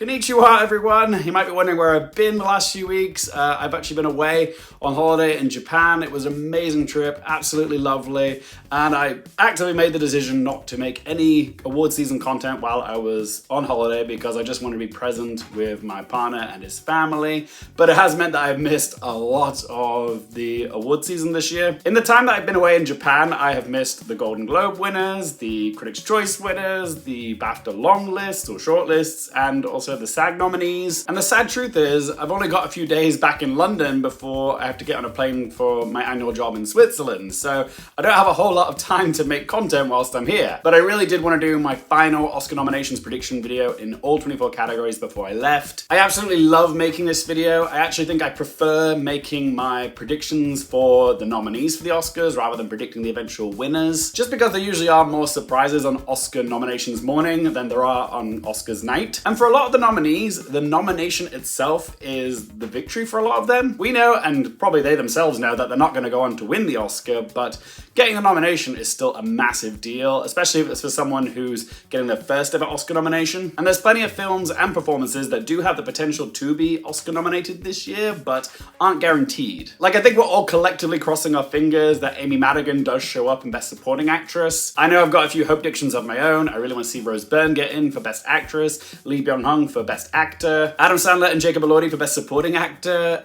Konnichiwa, everyone. You might be wondering where I've been the last few weeks. I've actually been away on holiday in Japan. It was an amazing trip, absolutely lovely. And I actively made the decision not to make any award season content while I was on holiday because I just wanted to be present with my partner and his family. But it has meant that I've missed a lot of the award season this year. In the time that I've been away in Japan, I have missed the Golden Globe winners, the Critics' Choice winners, the BAFTA long lists or short lists, and also the SAG nominees. And the sad truth is, I've only got a few days back in London before I have to get on a plane for my annual job in Switzerland. So I don't have a whole lot of time to make content whilst I'm here. But I really did want to do my final Oscar nominations prediction video in all 24 categories before I left. I absolutely love making this video. I actually think I prefer making my predictions for the nominees for the Oscars rather than predicting the eventual winners, just because there usually are more surprises on Oscar nominations morning than there are on Oscars night. And for a lot of the nominees, the nomination itself is the victory for a lot of them. We know, and probably they themselves know, that they're not going to go on to win the Oscar, but getting a nomination is still a massive deal, especially if it's for someone who's getting their first ever Oscar nomination. And there's plenty of films and performances that do have the potential to be Oscar nominated this year, but aren't guaranteed. Like, I think we're all collectively crossing our fingers that Amy Madigan does show up in Best Supporting Actress. I know I've got a few hope predictions of my own. I really want to see Rose Byrne get in for Best Actress, Lee Byung-hun for Best Actor, Adam Sandler and Jacob Elordi for Best Supporting Actor.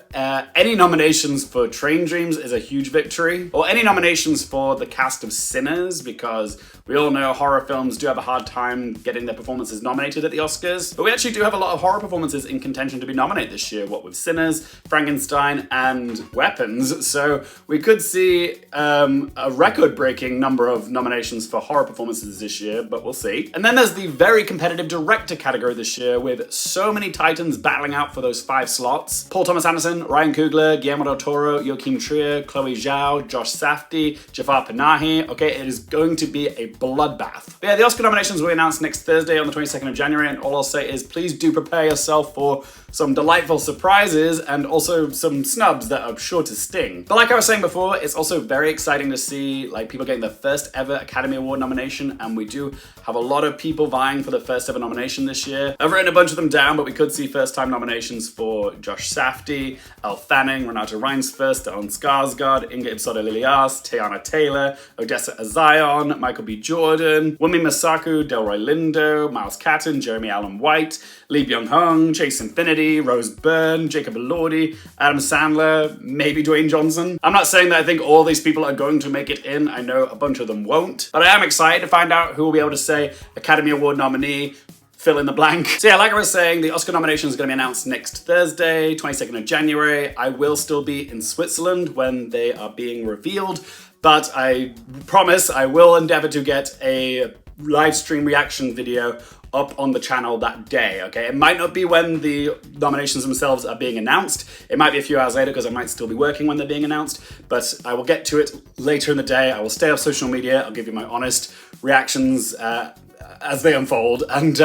Any nominations for Train Dreams is a huge victory, or any nominations for the cast of Sinners, because we all know horror films do have a hard time getting their performances nominated at the Oscars, but we actually do have a lot of horror performances in contention to be nominated this year, what with Sinners, Frankenstein, and Weapons, so we could see a record-breaking number of nominations for horror performances this year, but we'll see. And then there's the very competitive director category this year, with so many titans battling out for those 5 slots. Paul Thomas Anderson, Ryan Coogler, Guillermo del Toro, Joachim Trier, Chloe Zhao, Josh Safdie, Jafar Panahi. Okay, it is going to be a bloodbath. But yeah, the Oscar nominations will be announced next Thursday on the 22nd of January, and all I'll say is please do prepare yourself for some delightful surprises and also some snubs that are sure to sting. But like I was saying before, it's also very exciting to see like people getting their first ever Academy Award nomination, and we do have a lot of people vying for the first ever nomination this year. I've written a bunch of them down, but we could see first time nominations for Josh Safdie, Elle Fanning, Renata Reinsfirst, Stellan Skarsgård, Inga Ipsoda-Lilias, Teyana Taylor, Odessa Azion, Michael B. Jordan, Wunmi Masaku, Delroy Lindo, Miles Catton, Jeremy Allen White, Lee Byung-hun, Chase Infinity, Rose Byrne, Jacob Elordi, Adam Sandler, maybe Dwayne Johnson. I'm not saying that I think all these people are going to make it in. I know a bunch of them won't, but I am excited to find out who will be able to say Academy Award nominee, fill in the blank. So yeah, like I was saying, the Oscar nomination is going to be announced next Thursday, 22nd of January. I will still be in Switzerland when they are being revealed, but I promise I will endeavor to get a live stream reaction video up on the channel that day, okay? It might not be when the nominations themselves are being announced. It might be a few hours later because I might still be working when they're being announced, but I will get to it later in the day. I will stay off social media. I'll give you my honest reactions as they unfold. And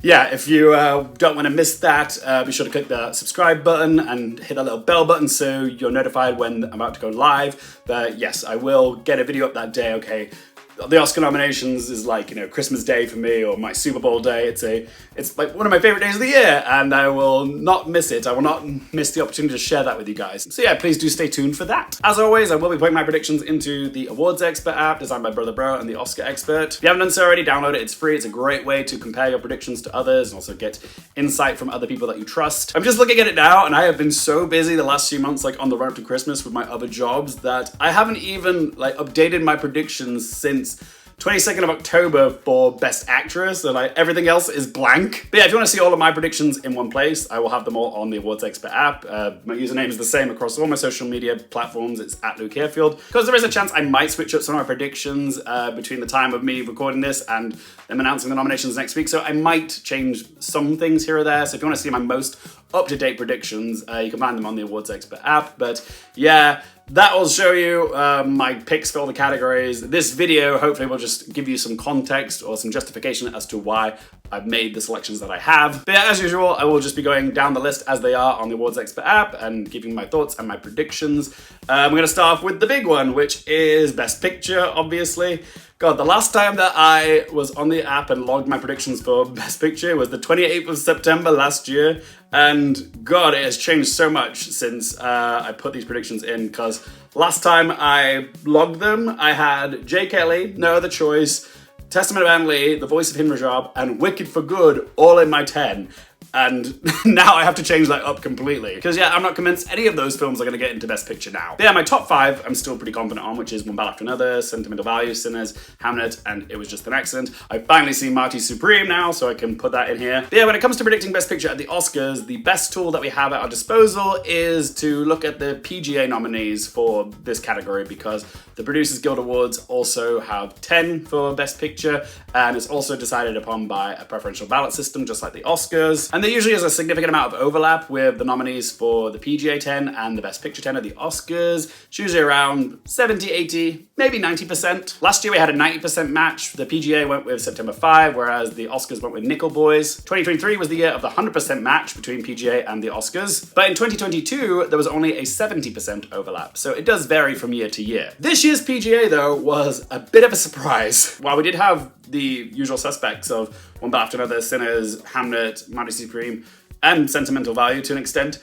yeah, if you don't want to miss that, be sure to click the subscribe button and hit that little bell button so you're notified when I'm about to go live. But yes, I will get a video up that day, okay? The Oscar nominations is like, you know, Christmas Day for me, or my Super Bowl day. It's like one of my favorite days of the year, and I will not miss it. I will not miss the opportunity to share that with you guys. So yeah, please do stay tuned for that. As always, I will be putting my predictions into the Awards Expert app designed by Brother Bro and the Oscar Expert. If you haven't done so already, download it. It's free. It's a great way to compare your predictions to others and also get insight from other people that you trust. I'm just looking at it now, and I have been so busy the last few months, like on the run up to Christmas with my other jobs, that I haven't even like updated my predictions since 22nd of October for Best Actress, and everything else is blank. But yeah, if you want to see all of my predictions in one place, I will have them all on the Awards Expert app. My username is the same across all my social media platforms. It's @LukeHarefield, because there is a chance I might switch up some of my predictions between the time of me recording this and them announcing the nominations next week. So I might change some things here or there. So if you want to see my most up-to-date predictions, you can find them on the Awards Expert app. But yeah, that will show you my picks for all the categories. This video hopefully will just give you some context or some justification as to why I've made the selections that I have. But yeah, as usual, I will just be going down the list as they are on the Awards Expert app and giving my thoughts and my predictions. We're going to start off with the big one, which is Best Picture, obviously. God, the last time that I was on the app and logged my predictions for Best Picture was the 28th of September last year. And God, it has changed so much since I put these predictions in, because last time I logged them, I had Jay Kelly, No Other Choice, Testament of Anne Lee, The Voice of Hin Rajab, and Wicked for Good all in my 10. And now I have to change that up completely. Because yeah, I'm not convinced any of those films are going to get into Best Picture now. But yeah, my top 5 I'm still pretty confident on, which is One Battle After Another, Sentimental Value, Sinners, Hamnet, and It Was Just an Accident. I've finally seen Marty Supreme now, so I can put that in here. But yeah, when it comes to predicting Best Picture at the Oscars, the best tool that we have at our disposal is to look at the PGA nominees for this category, because the Producers Guild Awards also have 10 for Best Picture, and it's also decided upon by a preferential ballot system, just like the Oscars. And there usually is a significant amount of overlap with the nominees for the PGA 10 and the Best Picture 10 at the Oscars. It's usually around 70, 80, maybe 90%. Last year we had a 90% match. The PGA went with September 5, whereas the Oscars went with Nickel Boys. 2023 was the year of the 100% match between PGA and the Oscars. But in 2022, there was only a 70% overlap. So it does vary from year to year. This year's PGA, though, was a bit of a surprise. While we did have the usual suspects of One Battle After Another, Sinners, Hamnet, Marty Supreme, and Sentimental Value to an extent,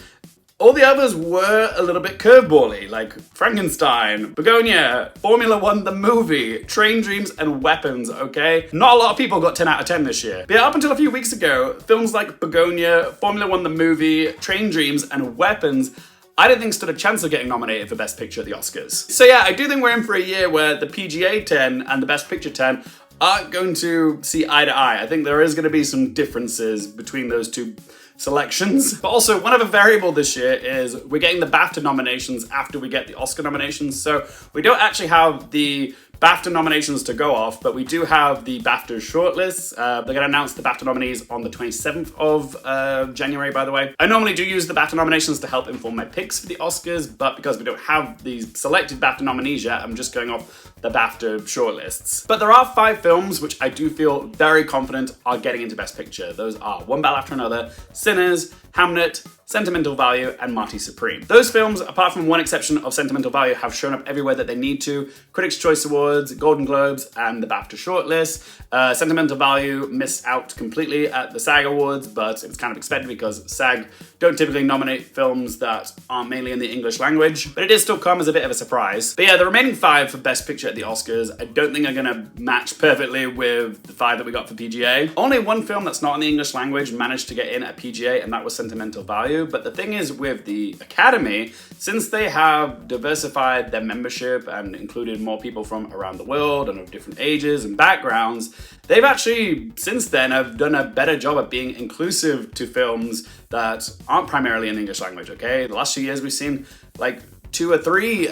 all the others were a little bit curvebally, like Frankenstein, Begonia, Formula One the movie, Train Dreams, and Weapons, okay? Not a lot of people got 10 out of 10 this year. But yeah, up until a few weeks ago, films like Begonia, Formula One the movie, Train Dreams, and Weapons I didn't think stood a chance of getting nominated for Best Picture at the Oscars. So yeah, I do think we're in for a year where the PGA 10 and the Best Picture 10 aren't going to see eye to eye. I think there is going to be some differences between those two selections. But also, one other variable this year is we're getting the BAFTA nominations after we get the Oscar nominations. So we don't actually have the BAFTA nominations to go off, but we do have the BAFTA shortlists. They're going to announce the BAFTA nominees on the 27th of January, by the way. I normally do use the BAFTA nominations to help inform my picks for the Oscars, but because we don't have these selected BAFTA nominees yet, I'm just going off the BAFTA shortlists. But there are 5 films which I do feel very confident are getting into Best Picture. Those are One Battle After Another, Sinners, Hamnet, Sentimental Value, and Marty Supreme. Those films, apart from one exception of Sentimental Value, have shown up everywhere that they need to. Critics' Choice Awards, Golden Globes, and the BAFTA shortlist. Sentimental Value missed out completely at the SAG Awards, but it's kind of expected because SAG don't typically nominate films that aren't mainly in the English language, but it did still come as a bit of a surprise. But yeah, the remaining 5 for Best Picture at the Oscars, I don't think are gonna match perfectly with the 5 that we got for PGA. Only one film that's not in the English language managed to get in at PGA, and that was Sentimental Value. But the thing is with the Academy, since they have diversified their membership and included more people from around the world and of different ages and backgrounds, they've actually, since then, have done a better job at being inclusive to films that aren't primarily in the English language, okay? The last few years we've seen like 2 or 3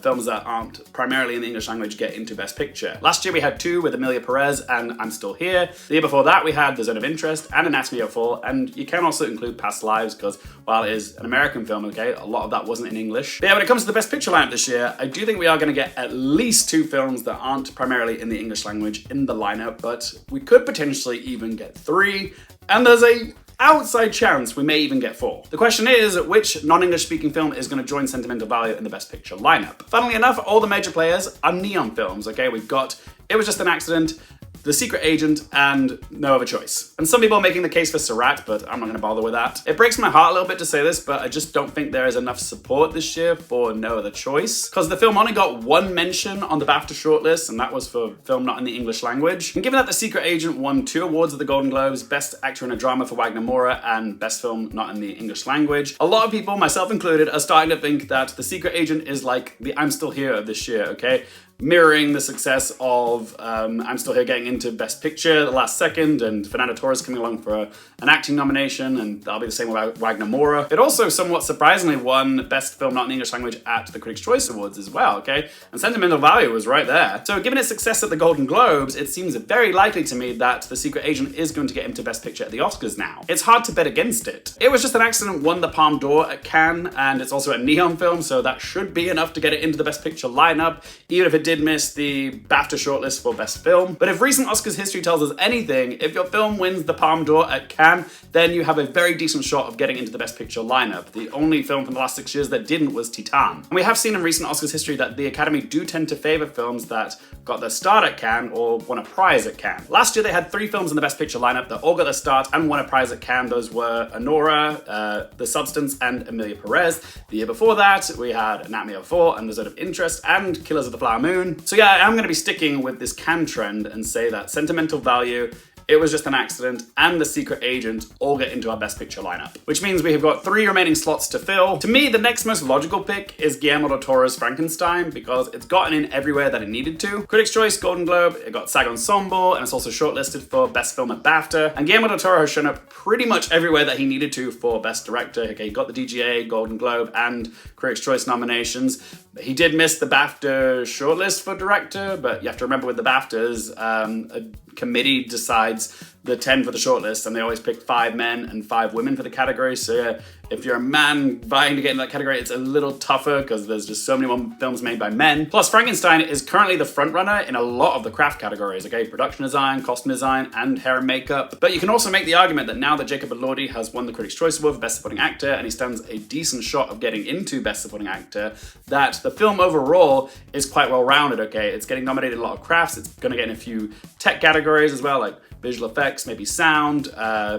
films that aren't primarily in the English language get into Best Picture. Last year we had 2 with Emilia Perez and I'm Still Here. The year before that we had The Zone of Interest and Anatomy of a Fall, and you can also include Past Lives because while it is an American film, okay, a lot of that wasn't in English. But yeah, when it comes to the Best Picture lineup this year, I do think we are going to get at least 2 films that aren't primarily in the English language in the lineup, but we could potentially even get 3, and there's a outside chance we may even get 4. The question is, which non-English speaking film is going to join Sentimental Value in the Best Picture lineup? Funnily enough, all the major players are neon films, okay? We've got It Was Just an Accident, The Secret Agent, and No Other Choice. And some people are making the case for Surat, but I'm not going to bother with that. It breaks my heart a little bit to say this, but I just don't think there is enough support this year for No Other Choice, because the film only got 1 mention on the BAFTA shortlist, and that was for film not in the English language. And given that The Secret Agent won 2 awards at the Golden Globes, Best Actor in a Drama for Wagner Moura, and Best Film not in the English language, a lot of people, myself included, are starting to think that The Secret Agent is like the I'm Still Here of this year, okay? Mirroring the success of I'm Still Here getting into Best Picture at the last second, and Fernando Torres coming along for an acting nomination, and that'll be the same with Wagner Moura. It also somewhat surprisingly won Best Film Not in the English Language at the Critics' Choice Awards as well, okay? And Sentimental Value was right there. So given its success at the Golden Globes, it seems very likely to me that The Secret Agent is going to get into Best Picture at the Oscars now. It's hard to bet against it. It Was Just an Accident won the Palme d'Or at Cannes, and it's also a neon film, so that should be enough to get it into the Best Picture lineup, even if it did miss the BAFTA shortlist for Best Film, but if recent Oscars history tells us anything, if your film wins the Palme d'Or at Cannes, then you have a very decent shot of getting into the Best Picture lineup. The only film from the last 6 years that didn't was Titan. And we have seen in recent Oscars history that the Academy do tend to favour films that got their start at Cannes or won a prize at Cannes. Last year they had 3 films in the Best Picture lineup that all got their start and won a prize at Cannes. Those were Anora, The Substance, and Emilia Perez. The year before that, we had Anatomy of a Fall and The Zone of Interest and Killers of the Flower Moon. So yeah, I'm going to be sticking with this Cannes trend and say that Sentimental Value, It Was Just an Accident, and The Secret Agent all get into our Best Picture lineup, which means we have got 3 remaining slots to fill. To me, the next most logical pick is Guillermo del Toro's Frankenstein because it's gotten in everywhere that it needed to. Critics' Choice, Golden Globe, it got SAG Ensemble, and it's also shortlisted for Best Film at BAFTA. And Guillermo del Toro has shown up pretty much everywhere that he needed to for Best Director. Okay, he got the DGA, Golden Globe, and Critics' Choice nominations. He did miss the BAFTA shortlist for director, but you have to remember with the BAFTAs, a committee decides the 10 for the shortlist, and they always pick 5 men and 5 women for the category. So yeah, if you're a man vying to get in that category, it's a little tougher because there's just so many more films made by men. Plus, Frankenstein is currently the frontrunner in a lot of the craft categories, okay? Production design, costume design, and hair and makeup. But you can also make the argument that now that Jacob Elordi has won the Critics' Choice Award for Best Supporting Actor, and he stands a decent shot of getting into Best Supporting Actor, that the film overall is quite well-rounded, okay? It's getting nominated in a lot of crafts, it's gonna get in a few tech categories as well, like visual effects, maybe sound,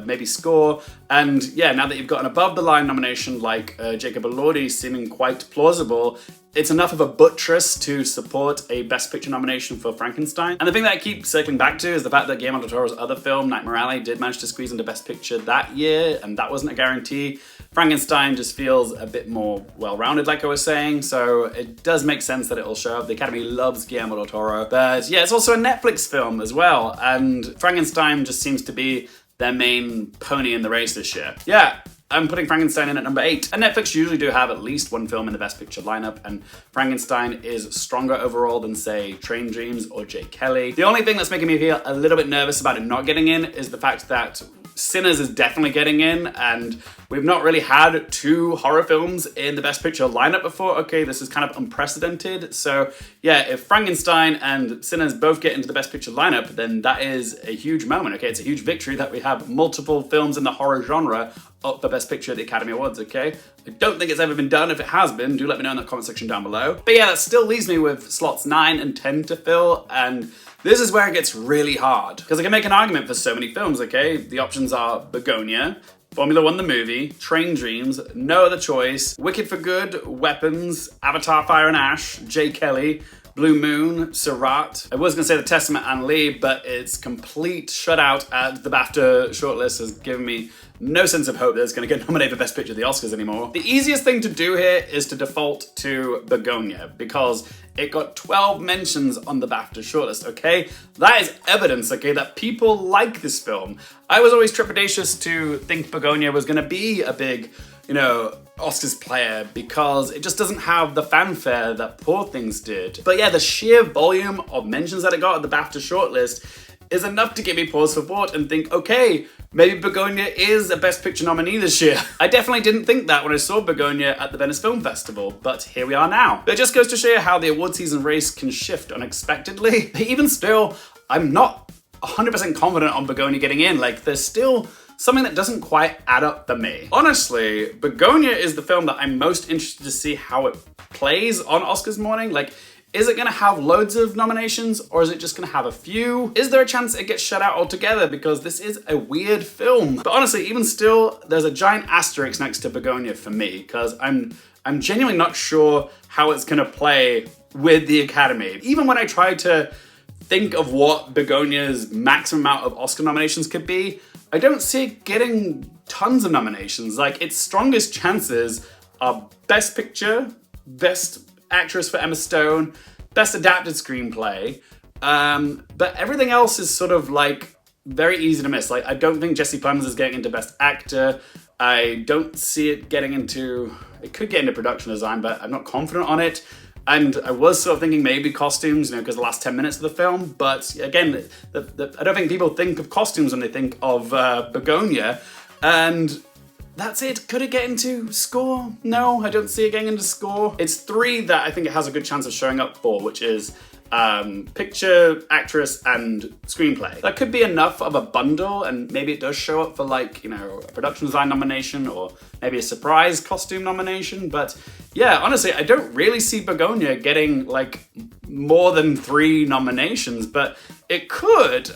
maybe score. And yeah, now that you've got an above-the-line nomination like Jacob Elordi seeming quite plausible, it's enough of a buttress to support a Best Picture nomination for Frankenstein. And the thing that I keep circling back to is the fact that Guillermo del Toro's other film, Nightmare Alley, did manage to squeeze into Best Picture that year, and that wasn't a guarantee. Frankenstein just feels a bit more well-rounded, like I was saying, so it does make sense that it'll show up. The Academy loves Guillermo del Toro, but yeah, it's also a Netflix film as well, and Frankenstein just seems to be their main pony in the race this year. Yeah, I'm putting Frankenstein in at number 8. And Netflix usually do have at least one film in the Best Picture lineup, and Frankenstein is stronger overall than, say, Train Dreams or Jay Kelly. The only thing that's making me feel a little bit nervous about it not getting in is the fact that Sinners is definitely getting in, and we've not really had 2 horror films in the Best Picture lineup before. Okay, this is kind of unprecedented. So yeah, if Frankenstein and Sinners both get into the Best Picture lineup, then that is a huge moment, okay? It's a huge victory that we have multiple films in the horror genre up for Best Picture at the Academy Awards, okay? I don't think it's ever been done. If it has been, do let me know in the comment section down below. But yeah, that still leaves me with slots 9 and 10 to fill, and this is where it gets really hard, because I can make an argument for so many films, okay? The options are Begonia, Formula One the movie, Train Dreams, No Other Choice, Wicked for Good, Weapons, Avatar Fire and Ash, Jay Kelly, Blue Moon, Surat. I was gonna say The Testament and Lee, but its complete shutout at the BAFTA shortlist has given me no sense of hope that it's gonna get nominated for Best Picture at the Oscars anymore. The easiest thing to do here is to default to Begonia, because it got 12 mentions on the BAFTA shortlist, okay? That is evidence, okay, that people like this film. I was always trepidatious to think Begonia was gonna be a big, Oscars player because it just doesn't have the fanfare that Poor Things did. But yeah, the sheer volume of mentions that it got at the BAFTA shortlist is enough to give me pause for thought and think, okay, maybe Begonia is a Best Picture nominee this year. I definitely didn't think that when I saw Begonia at the Venice Film Festival, but here we are now. But it just goes to show you how the award season race can shift unexpectedly. Even still, I'm not 100% confident on Begonia getting in. Like, there's still something that doesn't quite add up for me. Honestly, Begonia is the film that I'm most interested to see how it plays on Oscars morning. Like, is it gonna have loads of nominations, or is it just gonna have a few? Is there a chance it gets shut out altogether because this is a weird film? But honestly, even still, there's a giant asterisk next to Begonia for me, because I'm genuinely not sure how it's gonna play with the Academy. Even when I try to think of what Begonia's maximum amount of Oscar nominations could be, I don't see it getting tons of nominations. Like, its strongest chances are Best Picture, Best Actress for Emma Stone, Best Adapted Screenplay, but everything else is sort of like very easy to miss. Like, I don't think Jesse Plemons is getting into Best Actor. I don't see it getting into, it could get into production design, but I'm not confident on it. And I was sort of thinking maybe costumes, because the last 10 minutes of the film, but again, I don't think people think of costumes when they think of Begonia, and that's it. Could it get into score? No, I don't see it getting into score. It's 3 that I think it has a good chance of showing up for, which is picture, actress, and screenplay. That could be enough of a bundle, and maybe it does show up for like, you know, a production design nomination or maybe a surprise costume nomination. But yeah, honestly, I don't really see Begonia getting like more than 3 nominations, but it could.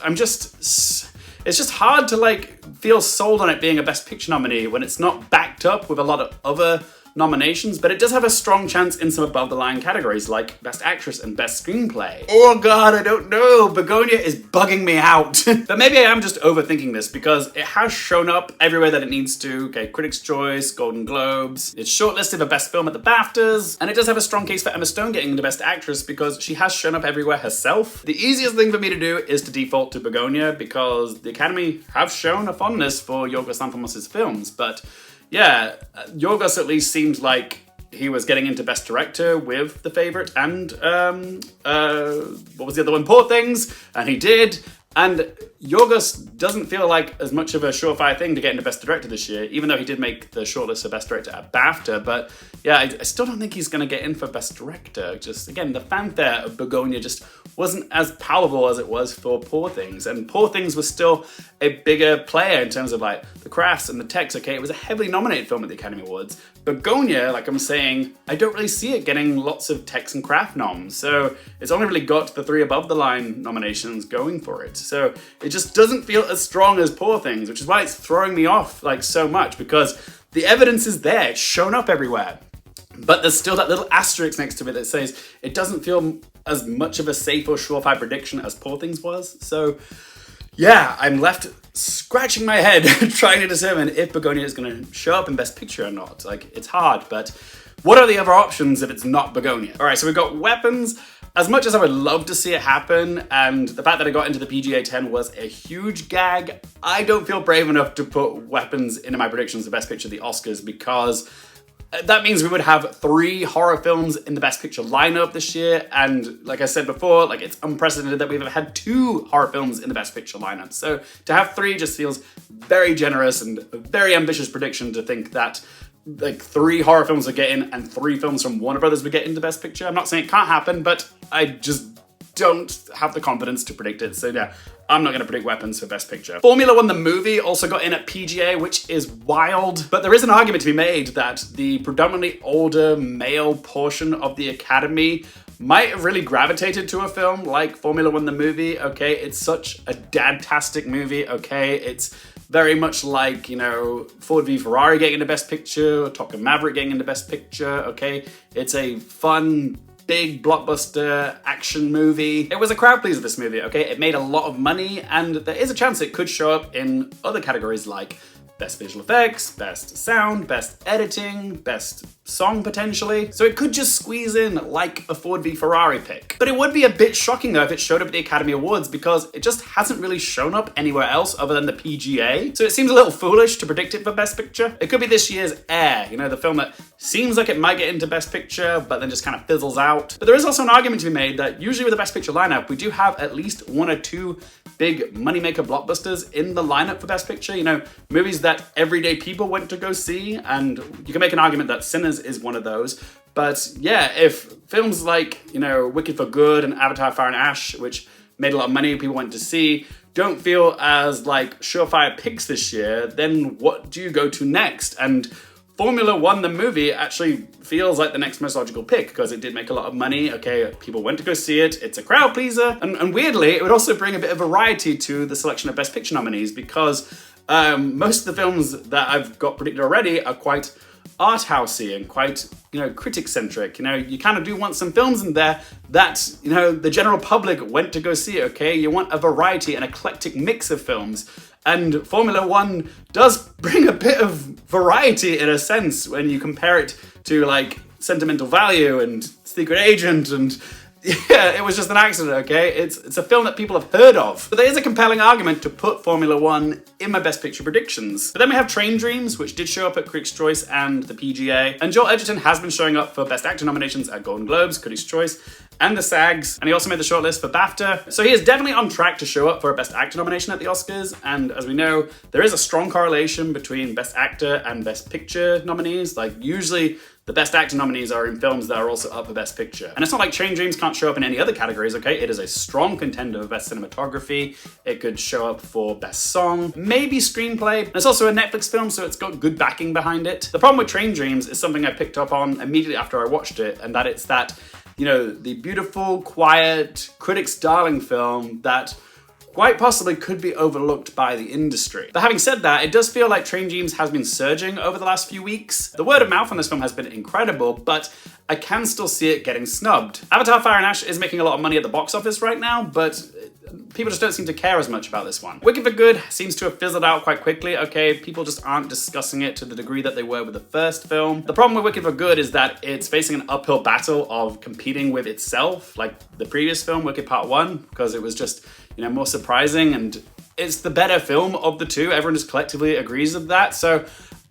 It's just hard to like feel sold on it being a Best Picture nominee when it's not backed up with a lot of other nominations, but it does have a strong chance in some above the line categories like Best Actress and Best Screenplay. Oh god, I don't know. Begonia is bugging me out. But maybe I am just overthinking this because it has shown up everywhere that it needs to. Okay, Critics' Choice, Golden Globes. It's shortlisted for Best Film at the BAFTAs, and it does have a strong case for Emma Stone getting the Best Actress because she has shown up everywhere herself. The easiest thing for me to do is to default to Begonia because the Academy have shown a fondness for Yorgos Lanthimos' films, but yeah, Yorgos at least seemed like he was getting into Best Director with The Favourite and, what was the other one? Poor Things, and he did. And Yorgos doesn't feel like as much of a surefire thing to get into Best Director this year, even though he did make the shortlist for Best Director at BAFTA. But yeah, I still don't think he's going to get in for Best Director. Just, again, the fanfare of Begonia just wasn't as palatable as it was for Poor Things. And Poor Things was still a bigger player in terms of like the crafts and the text, okay? It was a heavily nominated film at the Academy Awards. Begonia, like I'm saying, I don't really see it getting lots of text and craft noms. So it's only really got the 3 above the line nominations going for it. So it just doesn't feel as strong as Poor Things, which is why it's throwing me off like so much, because the evidence is there, it's shown up everywhere. But there's still that little asterisk next to it that says it doesn't feel as much of a safe or surefire prediction as Poor Things was. So yeah, I'm left scratching my head trying to determine if Begonia is going to show up in Best Picture or not. Like, it's hard, but what are the other options if it's not Begonia? All right, so we've got Weapons. As much as I would love to see it happen, and the fact that I got into the PGA 10 was a huge gag, I don't feel brave enough to put Weapons into my predictions for Best Picture at the Oscars because that means we would have 3 horror films in the Best Picture lineup this year, and like I said before, like it's unprecedented that we've ever had 2 horror films in the Best Picture lineup. So to have 3 just feels very generous and a very ambitious prediction to think that like 3 horror films would get in and 3 films from Warner Brothers would get into Best Picture. I'm not saying it can't happen, but I just don't have the confidence to predict it. So yeah, I'm not going to predict Weapons for Best Picture. Formula One, the movie, also got in at PGA, which is wild. But there is an argument to be made that the predominantly older male portion of the Academy might have really gravitated to a film like Formula One, the movie. Okay, it's such a dad-tastic movie. Okay, it's very much like, you know, Ford v Ferrari getting into Best Picture, or Top Gun Maverick getting into Best Picture. Okay, it's a fun, big blockbuster action movie. It was a crowd pleaser, this movie, okay? It made a lot of money, and there is a chance it could show up in other categories like Best Visual Effects, Best Sound, Best Editing, Best Song potentially. So it could just squeeze in like a Ford v Ferrari pick. But it would be a bit shocking though if it showed up at the Academy Awards because it just hasn't really shown up anywhere else other than the PGA. So it seems a little foolish to predict it for Best Picture. It could be this year's Air, you know, the film that seems like it might get into Best Picture, but then just kind of fizzles out. But there is also an argument to be made that usually with the Best Picture lineup, we do have at least 1 or 2 big moneymaker blockbusters in the lineup for Best Picture. You know, movies that everyday people went to go see, and you can make an argument that Sinners is one of those. But yeah, if films like, you know, Wicked for Good and Avatar Fire and Ash, which made a lot of money, people went to see, don't feel as like surefire picks this year, then what do you go to next? And Formula One, the movie, actually feels like the next most logical pick because it did make a lot of money. Okay, people went to go see it. It's a crowd pleaser. And weirdly, it would also bring a bit of variety to the selection of Best Picture nominees because most of the films that I've got predicted already are quite art housey and quite, you know, critic centric. You know, you kind of do want some films in there that, you know, the general public went to go see, okay? You want a variety, an eclectic mix of films. And Formula One does bring a bit of variety in a sense when you compare it to like Sentimental Value and Secret Agent and yeah, it was just an accident, okay? It's a film that people have heard of. But there is a compelling argument to put Formula One in my Best Picture predictions. But then we have Train Dreams, which did show up at Critics' Choice and the PGA. And Joel Edgerton has been showing up for Best Actor nominations at Golden Globes, Critics' Choice, and the SAGs, and he also made the shortlist for BAFTA. So he is definitely on track to show up for a Best Actor nomination at the Oscars, and as we know, there is a strong correlation between Best Actor and Best Picture nominees. Like, usually the Best Actor nominees are in films that are also up for Best Picture. And it's not like Train Dreams can't show up in any other categories, okay? It is a strong contender for Best Cinematography. It could show up for Best Song, maybe Screenplay. And it's also a Netflix film, so it's got good backing behind it. The problem with Train Dreams is something I picked up on immediately after I watched it, and that it's that, you know, the beautiful, quiet, critics' darling film that quite possibly could be overlooked by the industry. But having said that, it does feel like Train Dreams has been surging over the last few weeks. The word of mouth on this film has been incredible, but I can still see it getting snubbed. Avatar: Fire and Ash is making a lot of money at the box office right now, but people just don't seem to care as much about this one. Wicked for Good seems to have fizzled out quite quickly, okay? People just aren't discussing it to the degree that they were with the first film. The problem with Wicked for Good is that it's facing an uphill battle of competing with itself, like the previous film, Wicked Part 1, because it was just, you know, more surprising, and it's the better film of the two. Everyone just collectively agrees with that. So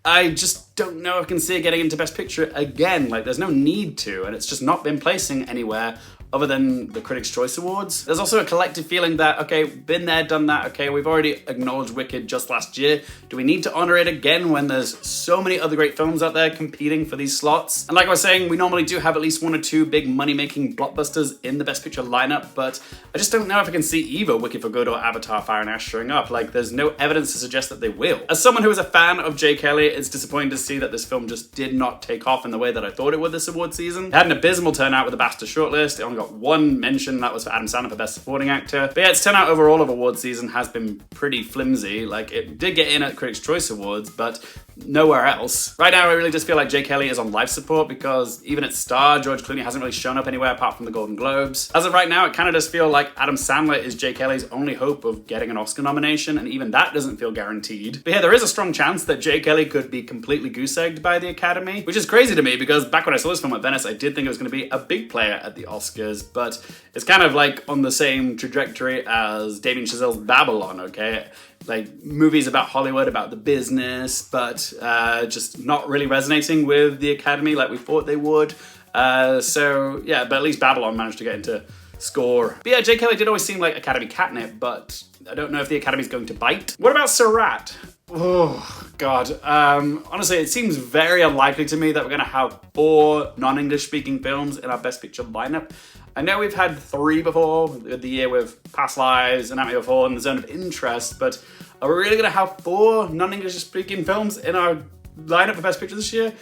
I just don't know if I can see it getting into Best Picture again. Like, there's no need to, and it's just not been placing anywhere other than the Critics' Choice Awards. There's also a collective feeling that, okay, been there, done that, okay, we've already acknowledged Wicked just last year. Do we need to honor it again when there's so many other great films out there competing for these slots? And like I was saying, we normally do have at least one or two big money-making blockbusters in the Best Picture lineup, but I just don't know if I can see either Wicked for Good or Avatar: Fire and Ash showing up. Like, there's no evidence to suggest that they will. As someone who is a fan of Jay Kelly, it's disappointing to see that this film just did not take off in the way that I thought it would this award season. It had an abysmal turnout with the BAFTA shortlist. It only got one mention, that was for Adam Sandler for Best Supporting Actor. But yeah, its turnout overall of award season has been pretty flimsy. Like, it did get in at Critics' Choice Awards, but nowhere else. Right now, I really just feel like Jay Kelly is on life support because even at Star, George Clooney hasn't really shown up anywhere apart from the Golden Globes. As of right now, it kind of does feel like Adam Sandler is Jay Kelly's only hope of getting an Oscar nomination, and even that doesn't feel guaranteed. But yeah, there is a strong chance that Jay Kelly could be completely goose-egged by the Academy, which is crazy to me because back when I saw this film at Venice, I did think it was going to be a big player at the Oscars, but it's kind of like on the same trajectory as Damien Chazelle's Babylon, okay? Like, movies about Hollywood, about the business, but just not really resonating with the Academy like we thought they would. So yeah, but at least Babylon managed to get into score. But yeah, Jay Kelly did always seem like Academy catnip, but I don't know if the Academy's going to bite. What about Sarat? Oh, God. Honestly, it seems very unlikely to me that we're going to have 4 non-English speaking films in our Best Picture lineup. I know we've had 3 before, the year with Past Lives, Anatomy of a Fall, and The Zone of Interest, but are we really going to have 4 non-English speaking films in our lineup for Best Picture this year?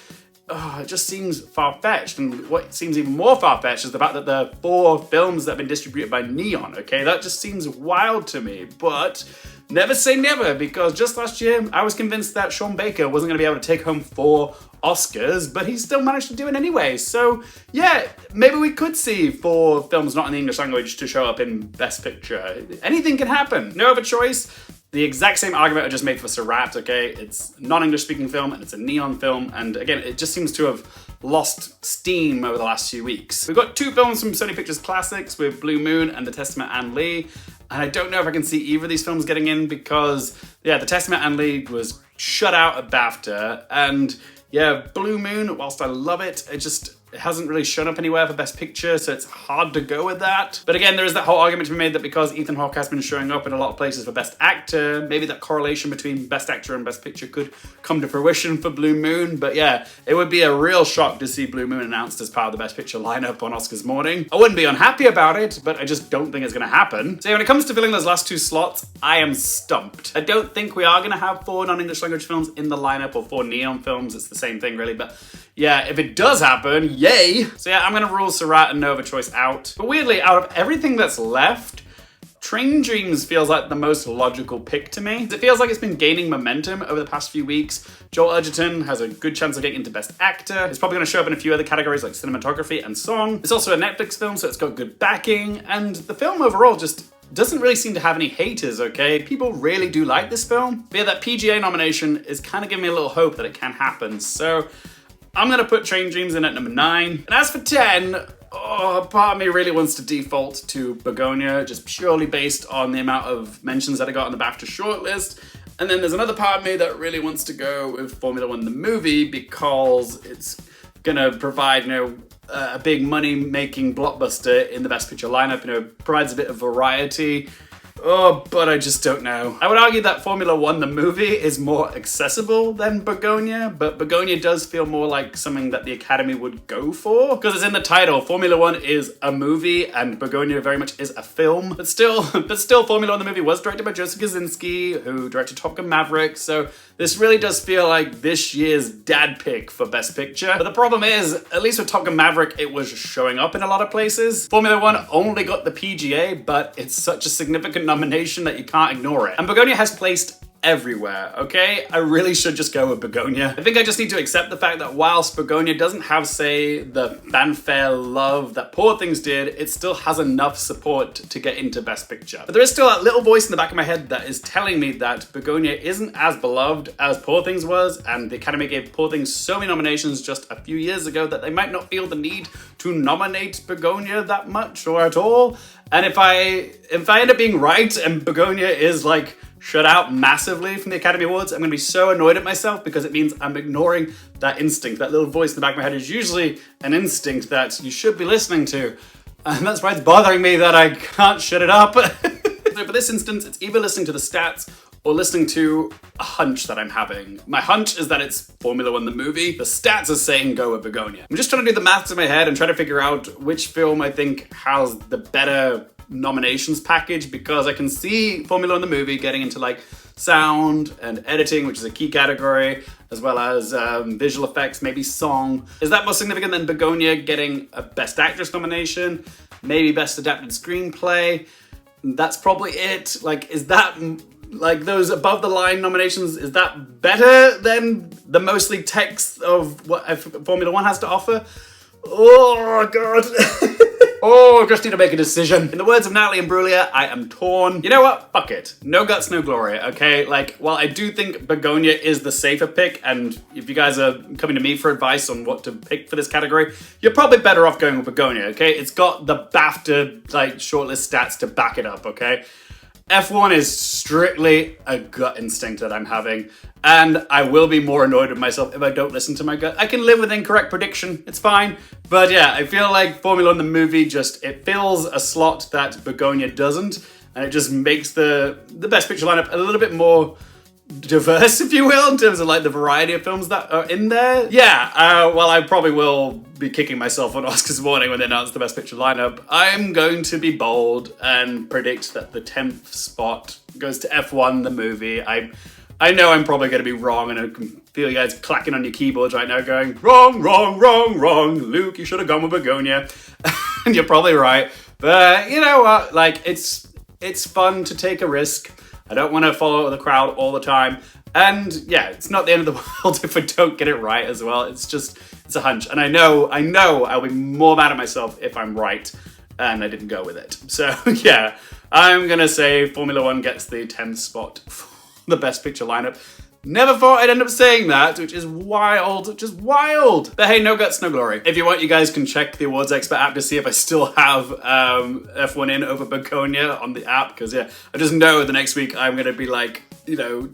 Oh, it just seems far-fetched, and what seems even more far-fetched is the fact that there are 4 films that have been distributed by Neon, okay? That just seems wild to me, but never say never, because just last year, I was convinced that Sean Baker wasn't going to be able to take home 4 Oscars, but he still managed to do it anyway. So yeah, maybe we could see 4 films not in the English language to show up in Best Picture. Anything can happen. No other choice. The exact same argument I just made for Sarat, okay? It's a non-English speaking film and it's a Neon film, and again, it just seems to have lost steam over the last few weeks. We've got 2 films from Sony Pictures Classics with Blue Moon and The Testament and Lee, and I don't know if I can see either of these films getting in because, yeah, The Testament and Lee was shut out at BAFTA, and yeah, Blue Moon, whilst I love it, it hasn't really shown up anywhere for Best Picture, so it's hard to go with that. But again, there is that whole argument to be made that because Ethan Hawke has been showing up in a lot of places for Best Actor, maybe that correlation between Best Actor and Best Picture could come to fruition for Blue Moon. But yeah, it would be a real shock to see Blue Moon announced as part of the Best Picture lineup on Oscars morning. I wouldn't be unhappy about it, but I just don't think it's going to happen. So yeah, when it comes to filling those last 2 slots, I am stumped. I don't think we are going to have 4 non-English language films in the lineup, or 4 Neon films. It's the same thing, really. But yeah, if it does happen, yay! So yeah, I'm going to rule Sarat and No Other Choice out. But weirdly, out of everything that's left, Train Dreams feels like the most logical pick to me. It feels like it's been gaining momentum over the past few weeks. Joel Edgerton has a good chance of getting into Best Actor. It's probably going to show up in a few other categories like Cinematography and Song. It's also a Netflix film, so it's got good backing, and the film overall just doesn't really seem to have any haters, okay? People really do like this film. But yeah, that PGA nomination is kind of giving me a little hope that it can happen. So I'm going to put Train Dreams in at number 9. And as for 10, part of me really wants to default to Begonia, just purely based on the amount of mentions that I got on the BAFTA shortlist. And then there's another part of me that really wants to go with Formula One the movie because it's gonna provide, a big money-making blockbuster in the Best Picture lineup, provides a bit of variety. Oh, but I just don't know. I would argue that Formula One, the movie, is more accessible than Begonia, but Begonia does feel more like something that the Academy would go for. Because it's in the title, Formula One is a movie, and Begonia very much is a film. But still, Formula One, the movie, was directed by Joseph Kosinski, who directed Top Gun Maverick, so this really does feel like this year's dad pick for Best Picture. But the problem is, at least with Top Gun Maverick, it was showing up in a lot of places. Formula One only got the PGA, but it's such a significant nomination that you can't ignore it. And Begonia has placed everywhere, okay? I really should just go with Begonia. I think I just need to accept the fact that whilst Begonia doesn't have, say, the fanfare love that Poor Things did, it still has enough support to get into Best Picture. But there is still that little voice in the back of my head that is telling me that Begonia isn't as beloved as Poor Things was, and the Academy gave Poor Things so many nominations just a few years ago that they might not feel the need to nominate Begonia that much or at all. And if I end up being right and Begonia is like shut out massively from the Academy Awards, I'm gonna be so annoyed at myself because it means I'm ignoring that instinct. That little voice in the back of my head is usually an instinct that you should be listening to. And that's why it's bothering me that I can't shut it up. So for this instance, it's either listening to the stats or listening to a hunch that I'm having. My hunch is that it's Formula One, the movie. The stats are saying go with Begonia. I'm just trying to do the maths in my head and try to figure out which film I think has the better nominations package, because I can see Formula One, the movie getting into like sound and editing, which is a key category, as well as visual effects, maybe song. Is that more significant than Begonia getting a Best Actress nomination? Maybe Best Adapted Screenplay? That's probably it. Like, is that, like, those above the line nominations, is that better than the mostly text of what Formula One has to offer? Oh, God. Oh, I just need to make a decision. In the words of Natalie Imbruglia, I am torn. You know what? Fuck it. No guts, no glory, okay? Like, while I do think Begonia is the safer pick, and if you guys are coming to me for advice on what to pick for this category, you're probably better off going with Begonia, okay? It's got the BAFTA, like, shortlist stats to back it up, okay? F1 is strictly a gut instinct that I'm having, and I will be more annoyed with myself if I don't listen to my gut. I can live with incorrect prediction, it's fine. But yeah, I feel like Formula One, the movie, it fills a slot that Begonia doesn't, and it just makes the Best Picture lineup a little bit more diverse, if you will, in terms of like the variety of films that are in there. Yeah, well, I probably will be kicking myself on Oscars morning when they announce the Best Picture lineup. I'm going to be bold and predict that the 10th spot goes to F1, the movie. I know I'm probably going to be wrong, and I can feel you guys clacking on your keyboards right now going, wrong, wrong, wrong, wrong, Luke, you should have gone with Begonia. And you're probably right. But you know what, like, it's fun to take a risk. I don't want to follow the crowd all the time. And yeah, it's not the end of the world if I don't get it right as well. It's a hunch. And I know I'll be more mad at myself if I'm right and I didn't go with it. So yeah, I'm going to say Formula One gets the 10th spot for the Best Picture lineup. Never thought I'd end up saying that, which is wild, just wild. But hey, no guts, no glory. If you want, you guys can check the Awards Expert app to see if I still have F1 in over Begonia on the app, because yeah, I just know the next week I'm gonna be like,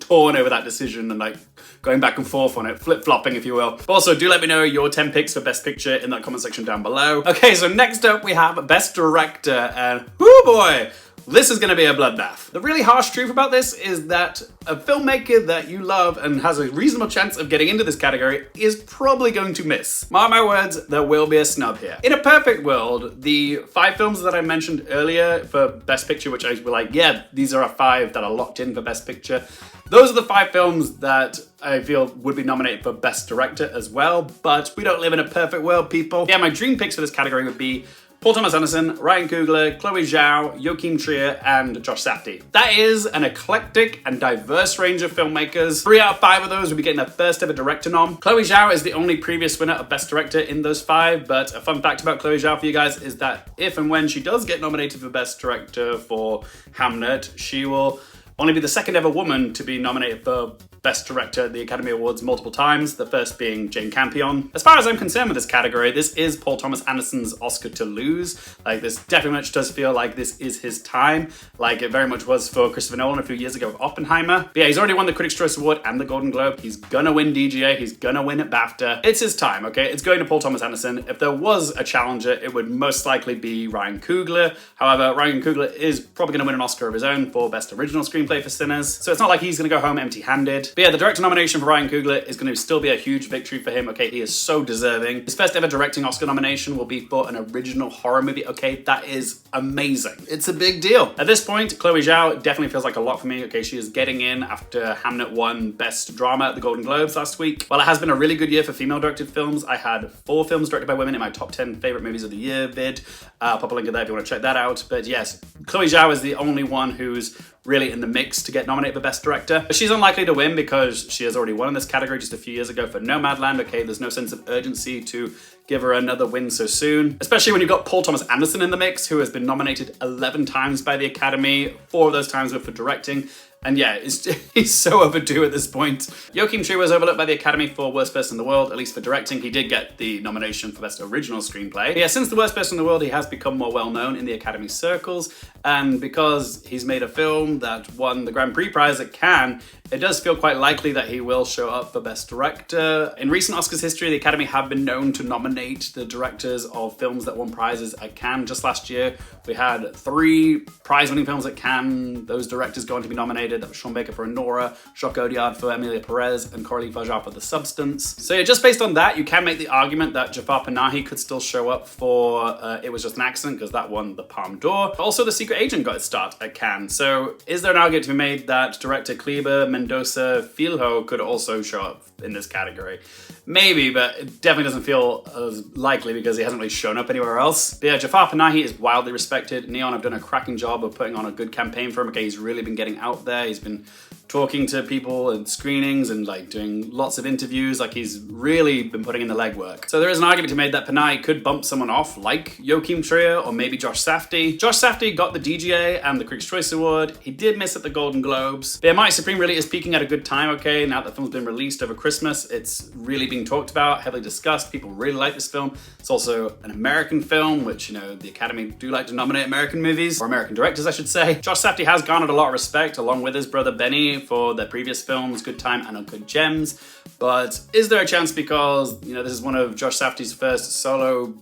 torn over that decision and like going back and forth on it, flip-flopping, if you will. Also, do let me know your 10 picks for Best Picture in that comment section down below. Okay, so next up we have Best Director, and whoo boy, this is going to be a bloodbath. The really harsh truth about this is that a filmmaker that you love and has a reasonable chance of getting into this category is probably going to miss. Mark my words, there will be a snub here. In a perfect world, the 5 films that I mentioned earlier for Best Picture, which I were like, yeah, these are 5 that are locked in for Best Picture. Those are the 5 films that I feel would be nominated for Best Director as well, but we don't live in a perfect world, people. Yeah, my dream picks for this category would be Paul Thomas Anderson, Ryan Coogler, Chloe Zhao, Joachim Trier, and Josh Safdie. That is an eclectic and diverse range of filmmakers. 3 out of 5 of those will be getting their first ever director nom. Chloe Zhao is the only previous winner of Best Director in those 5, but a fun fact about Chloe Zhao for you guys is that if and when she does get nominated for Best Director for Hamnet, she will only be the second ever woman to be nominated for Best Director at the Academy Awards multiple times, the first being Jane Campion. As far as I'm concerned with this category, this is Paul Thomas Anderson's Oscar to lose. Like, this definitely much does feel like this is his time, like it very much was for Christopher Nolan a few years ago with Oppenheimer. But yeah, he's already won the Critics' Choice Award and the Golden Globe. He's gonna win DGA, he's gonna win at BAFTA. It's his time, okay? It's going to Paul Thomas Anderson. If there was a challenger, it would most likely be Ryan Coogler. However, Ryan Coogler is probably gonna win an Oscar of his own for Best Original Screenplay for Sinners, so it's not like he's gonna go home empty-handed. But yeah, the director nomination for Ryan Coogler is gonna still be a huge victory for him, okay? He is so deserving. His first ever directing Oscar nomination will be for an original horror movie, okay? That is amazing. It's a big deal. At this point, Chloe Zhao definitely feels like a lot for me, okay? She is getting in after Hamnet won Best Drama at the Golden Globes last week. While it has been a really good year for female-directed films, I had 4 films directed by women in my top 10 favorite movies of the year vid. I'll pop a link to that if you want to check that out. But yes, Chloe Zhao is the only one who's really in the mix to get nominated for Best Director. But she's unlikely to win because she has already won in this category just a few years ago for Nomadland. Okay, there's no sense of urgency to give her another win so soon, especially when you've got Paul Thomas Anderson in the mix, who has been nominated 11 times by the Academy. 4 of those times were for directing. And yeah, he's so overdue at this point. Joachim Trier was overlooked by the Academy for Worst Person in the World, at least for directing. He did get the nomination for Best Original Screenplay. But yeah, since The Worst Person in the World, he has become more well-known in the Academy circles. And because he's made a film that won the Grand Prix prize at Cannes, it does feel quite likely that he will show up for Best Director. In recent Oscars history, the Academy have been known to nominate the directors of films that won prizes at Cannes. Just last year, we had 3 prize-winning films at Cannes. Those directors go on to be nominated. That was Sean Baker for Nora, Jacques Audiard for Emilia Perez, and Coralie Fajar for The Substance. So yeah, just based on that, you can make the argument that Jafar Panahi could still show up for It Was Just an Accident, because that won the Palme d'Or. Also, The Secret Agent got its start at Cannes. So is there an argument to be made that director Kleber Mendoza Filho could also show up in this category? Maybe, but it definitely doesn't feel as likely because he hasn't really shown up anywhere else. But yeah, Jafar Panahi is wildly respected. Neon have done a cracking job of putting on a good campaign for him. Okay, he's really been getting out there. He's been talking to people and screenings and like doing lots of interviews. Like, he's really been putting in the legwork. So there is an argument to be made that Panahi could bump someone off like Joachim Trier or maybe Josh Safdie. Josh Safdie got the DGA and the Critics' Choice Award. He did miss at the Golden Globes. But yeah, Mighty Supreme really is peaking at a good time, okay? Now that the film's been released over Christmas, it's really being talked about, heavily discussed. People really like this film. It's also an American film, which, you know, the Academy do like to nominate American movies, or American directors, I should say. Josh Safdie has garnered a lot of respect, along with his brother Benny, for their previous films, Good Time and Uncut Gems. But is there a chance, because, you know, this is one of Josh Safdie's first solo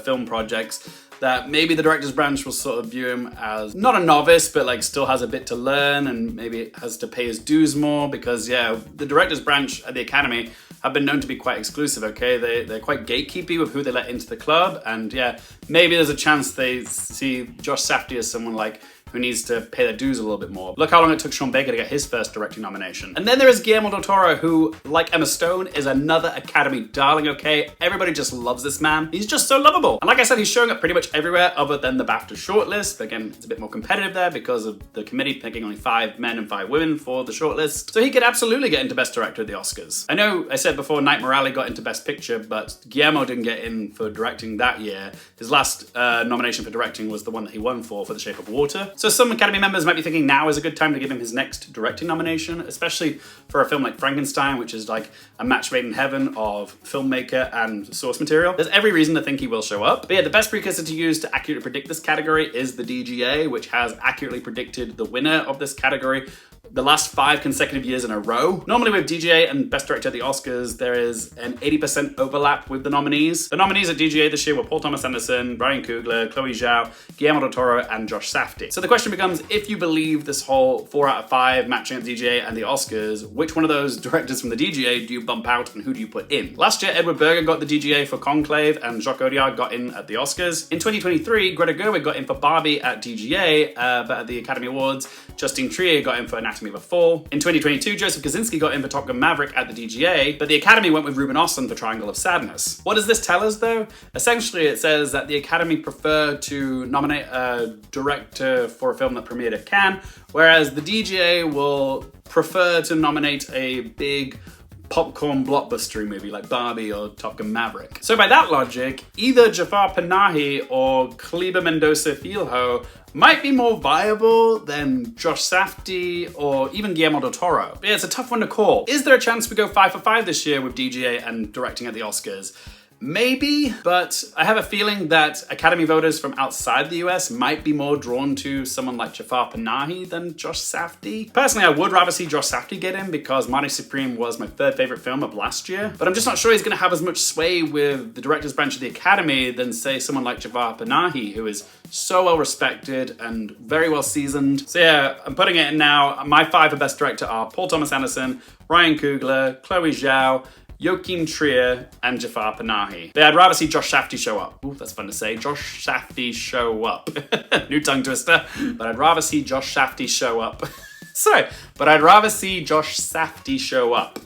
film projects, that maybe the director's branch will sort of view him as not a novice, but like still has a bit to learn and maybe has to pay his dues more? Because yeah, the director's branch at the Academy have been known to be quite exclusive, okay? They're quite gatekeepy with who they let into the club, and yeah, maybe there's a chance they see Josh Safdie as someone like who needs to pay their dues a little bit more. Look how long it took Sean Baker to get his first directing nomination. And then there is Guillermo del Toro, who, like Emma Stone, is another Academy darling, okay? Everybody just loves this man. He's just so lovable. And like I said, he's showing up pretty much everywhere other than the BAFTA shortlist. But again, it's a bit more competitive there because of the committee picking only 5 men and 5 women for the shortlist. So he could absolutely get into Best Director at the Oscars. I know I said before Night Morale got into Best Picture, but Guillermo didn't get in for directing that year. His last nomination for directing was the one that he won for The Shape of Water. So some Academy members might be thinking now is a good time to give him his next directing nomination, especially for a film like Frankenstein, which is like a match made in heaven of filmmaker and source material. There's every reason to think he will show up. But yeah, the best precursor to use to accurately predict this category is the DGA, which has accurately predicted the winner of this category the last 5 consecutive years in a row. Normally with DGA and Best Director at the Oscars, there is an 80% overlap with the nominees. The nominees at DGA this year were Paul Thomas Anderson, Ryan Coogler, Chloe Zhao, Guillermo del Toro, and Josh Safdie. So the question becomes, if you believe this whole 4 out of 5 matching at the DGA and the Oscars, which one of those directors from the DGA do you bump out and who do you put in? Last year, Edward Berger got the DGA for Conclave and Jacques Audiard got in at the Oscars. In 2023, Greta Gerwig got in for Barbie at DGA, but at the Academy Awards, Justine Trier got in for Anatomy of a Fall. In 2022, Joseph Kosinski got in for Top Gun Maverick at the DGA, but the Academy went with Ruben Östlund for Triangle of Sadness. What does this tell us, though? Essentially, it says that the Academy prefer to nominate a director for a film that premiered at Cannes, whereas the DGA will prefer to nominate a big popcorn blockbuster movie like Barbie or Top Gun Maverick. So by that logic, either Jafar Panahi or Kleber Mendoza Filho might be more viable than Josh Safdie or even Guillermo del Toro. But yeah, it's a tough one to call. Is there a chance we go 5 for 5 this year with DGA and directing at the Oscars? Maybe, but I have a feeling that Academy voters from outside the US might be more drawn to someone like Jafar Panahi than Josh Safdie. Personally, I would rather see Josh Safdie get in because Marty Supreme was my third favorite film of last year, but I'm just not sure he's gonna have as much sway with the director's branch of the Academy than say someone like Jafar Panahi, who is so well respected and very well seasoned. So yeah, I'm putting it in now. My 5 for Best Director are Paul Thomas Anderson, Ryan Coogler, Chloe Zhao, Joachim Trier, and Jafar Panahi. Yeah, I'd rather see Josh Safdie show up. Ooh, that's fun to say. Josh Safdie show up. New tongue twister. But I'd rather see Josh Safdie show up. I'd rather see Josh Safdie show up.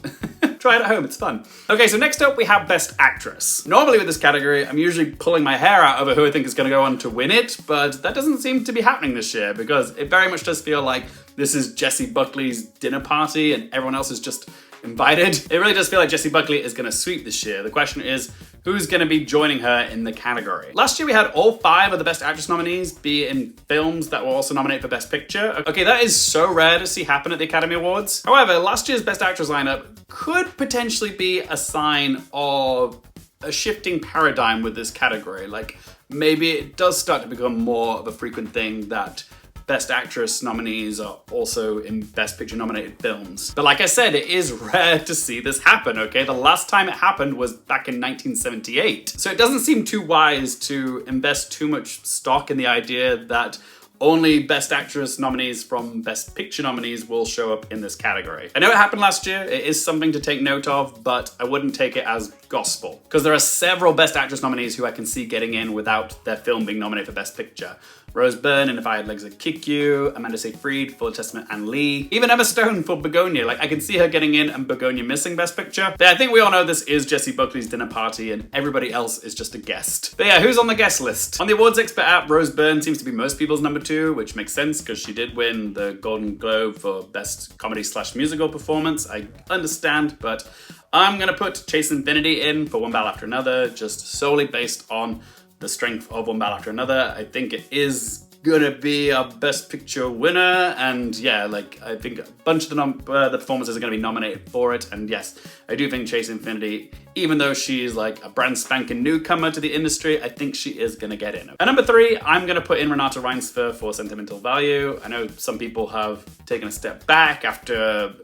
Try it at home, it's fun. Okay, so next up we have Best Actress. Normally with this category, I'm usually pulling my hair out over who I think is gonna go on to win it, but that doesn't seem to be happening this year because it very much does feel like this is Jessie Buckley's dinner party and everyone else is just invited. It really does feel like Jessie Buckley is gonna sweep this year. The question is, who's gonna be joining her in the category? Last year we had all 5 of the Best Actress nominees be in films that were also nominated for Best Picture. Okay, that is so rare to see happen at the Academy Awards. However, last year's Best Actress lineup could potentially be a sign of a shifting paradigm with this category. Like, maybe it does start to become more of a frequent thing that Best Actress nominees are also in Best Picture nominated films. But like I said, it is rare to see this happen, okay? The last time it happened was back in 1978. So it doesn't seem too wise to invest too much stock in the idea that only Best Actress nominees from Best Picture nominees will show up in this category. I know it happened last year, it is something to take note of, but I wouldn't take it as gospel. Because there are several Best Actress nominees who I can see getting in without their film being nominated for Best Picture. Rose Byrne in If I Had Legs I'd Kick You, Amanda Seyfried for Testament and Lee, even Emma Stone for Begonia. Like, I can see her getting in and Begonia missing Best Picture. But I think we all know this is Jessie Buckley's dinner party and everybody else is just a guest. But yeah, who's on the guest list? On the awards expert app, Rose Byrne seems to be most people's number 2, which makes sense because she did win the Golden Globe for Best Comedy/Musical Performance. I understand, but I'm gonna put Chase Infinity in for One Battle After Another, just solely based on the strength of One Battle After Another. I think it is gonna be a Best Picture winner, and yeah, like, I think a bunch of the performances are gonna be nominated for it, and yes, I do think Chase Infinity, even though she's like a brand spanking newcomer to the industry, I think she is gonna get in. At number 3, I'm gonna put in Renata Reinsve for Sentimental Value. I know some people have taken a step back after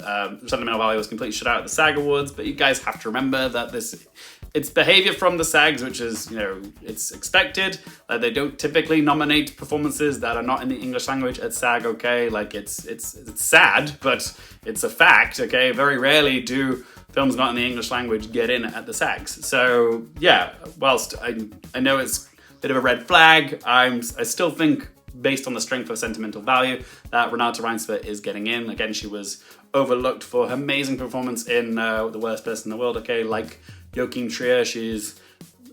Sentimental Value was completely shut out at the SAG Awards, but you guys have to remember that it's behavior from the SAGs, which is, you know, it's expected. They don't typically nominate performances that are not in the English language at SAG, okay? Like, it's sad, but it's a fact, okay? Very rarely do films not in the English language get in at the SAGs. So yeah, whilst I know it's a bit of a red flag, I still think, based on the strength of Sentimental Value, that Renata Reinsve is getting in. Again, she was overlooked for her amazing performance in The Worst Person in the World, okay? Like Joachim Trier, she's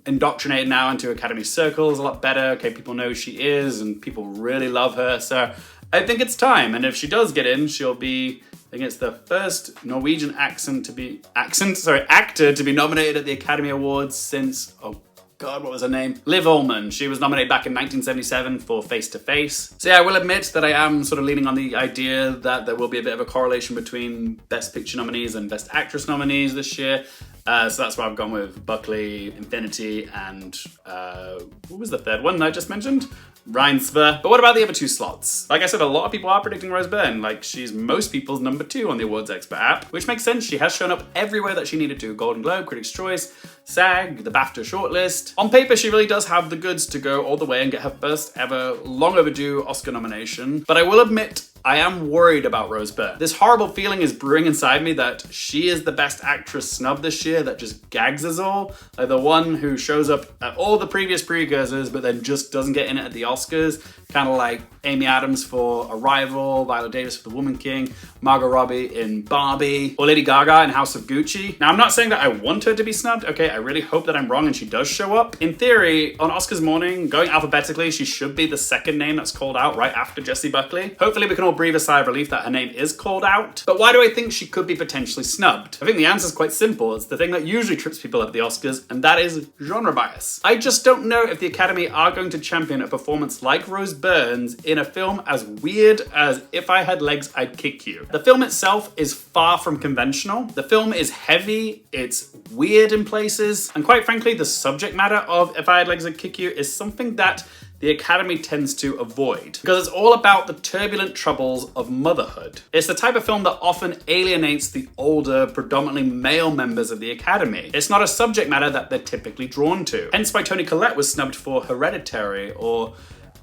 indoctrinated now into Academy circles a lot better. Okay, people know who she is and people really love her. So I think it's time. And if she does get in, she'll be, I think it's the first Norwegian actor to be nominated at the Academy Awards since, oh God, what was her name? Liv Ullmann. She was nominated back in 1977 for Face to Face. So yeah, I will admit that I am sort of leaning on the idea that there will be a bit of a correlation between Best Picture nominees and Best Actress nominees this year. So that's why I've gone with Buckley, Infinity, and what was the third one that I just mentioned? Reinsve. But what about the other 2 slots? Like I said, a lot of people are predicting Rose Byrne. Like, she's most people's number 2 on the awards expert app, which makes sense. She has shown up everywhere that she needed to. Golden Globe, Critics' Choice, SAG, the BAFTA shortlist. On paper, she really does have the goods to go all the way and get her first ever long overdue Oscar nomination. But I will admit, I am worried about Rose Byrne. This horrible feeling is brewing inside me that she is the Best Actress snub this year that just gags us all. Like the one who shows up at all the previous precursors but then just doesn't get in it at the Oscars. kind of like Amy Adams for Arrival, Viola Davis for The Woman King, Margot Robbie in Barbie, or Lady Gaga in House of Gucci. Now, I'm not saying that I want her to be snubbed, okay? I really hope that I'm wrong and she does show up. In theory, on Oscars morning, going alphabetically, she should be the second name that's called out right after Jessie Buckley. Hopefully we can all breathe a sigh of relief that her name is called out. But why do I think she could be potentially snubbed? I think the answer is quite simple. It's the thing that usually trips people up at the Oscars, and that is genre bias. I just don't know if the Academy are going to champion a performance like Rose Byrne's in a film as weird as If I Had Legs, I'd Kick You. The film itself is far from conventional. The film is heavy, it's weird in places, and quite frankly, the subject matter of If I Had Legs, I'd Kick You is something that the Academy tends to avoid, because it's all about the turbulent troubles of motherhood. It's the type of film that often alienates the older, predominantly male members of the Academy. It's not a subject matter that they're typically drawn to. Hence why Toni Collette was snubbed for Hereditary, or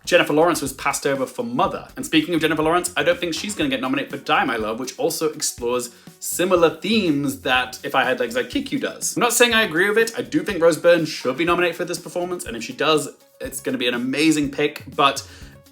Jennifer Lawrence was passed over for Mother. And speaking of Jennifer Lawrence, I don't think she's gonna get nominated for Die My Love, which also explores similar themes that If I Had Legs, I'd Kick You does. I'm not saying I agree with it. I do think Rose Byrne should be nominated for this performance, and if she does, it's gonna be an amazing pick. But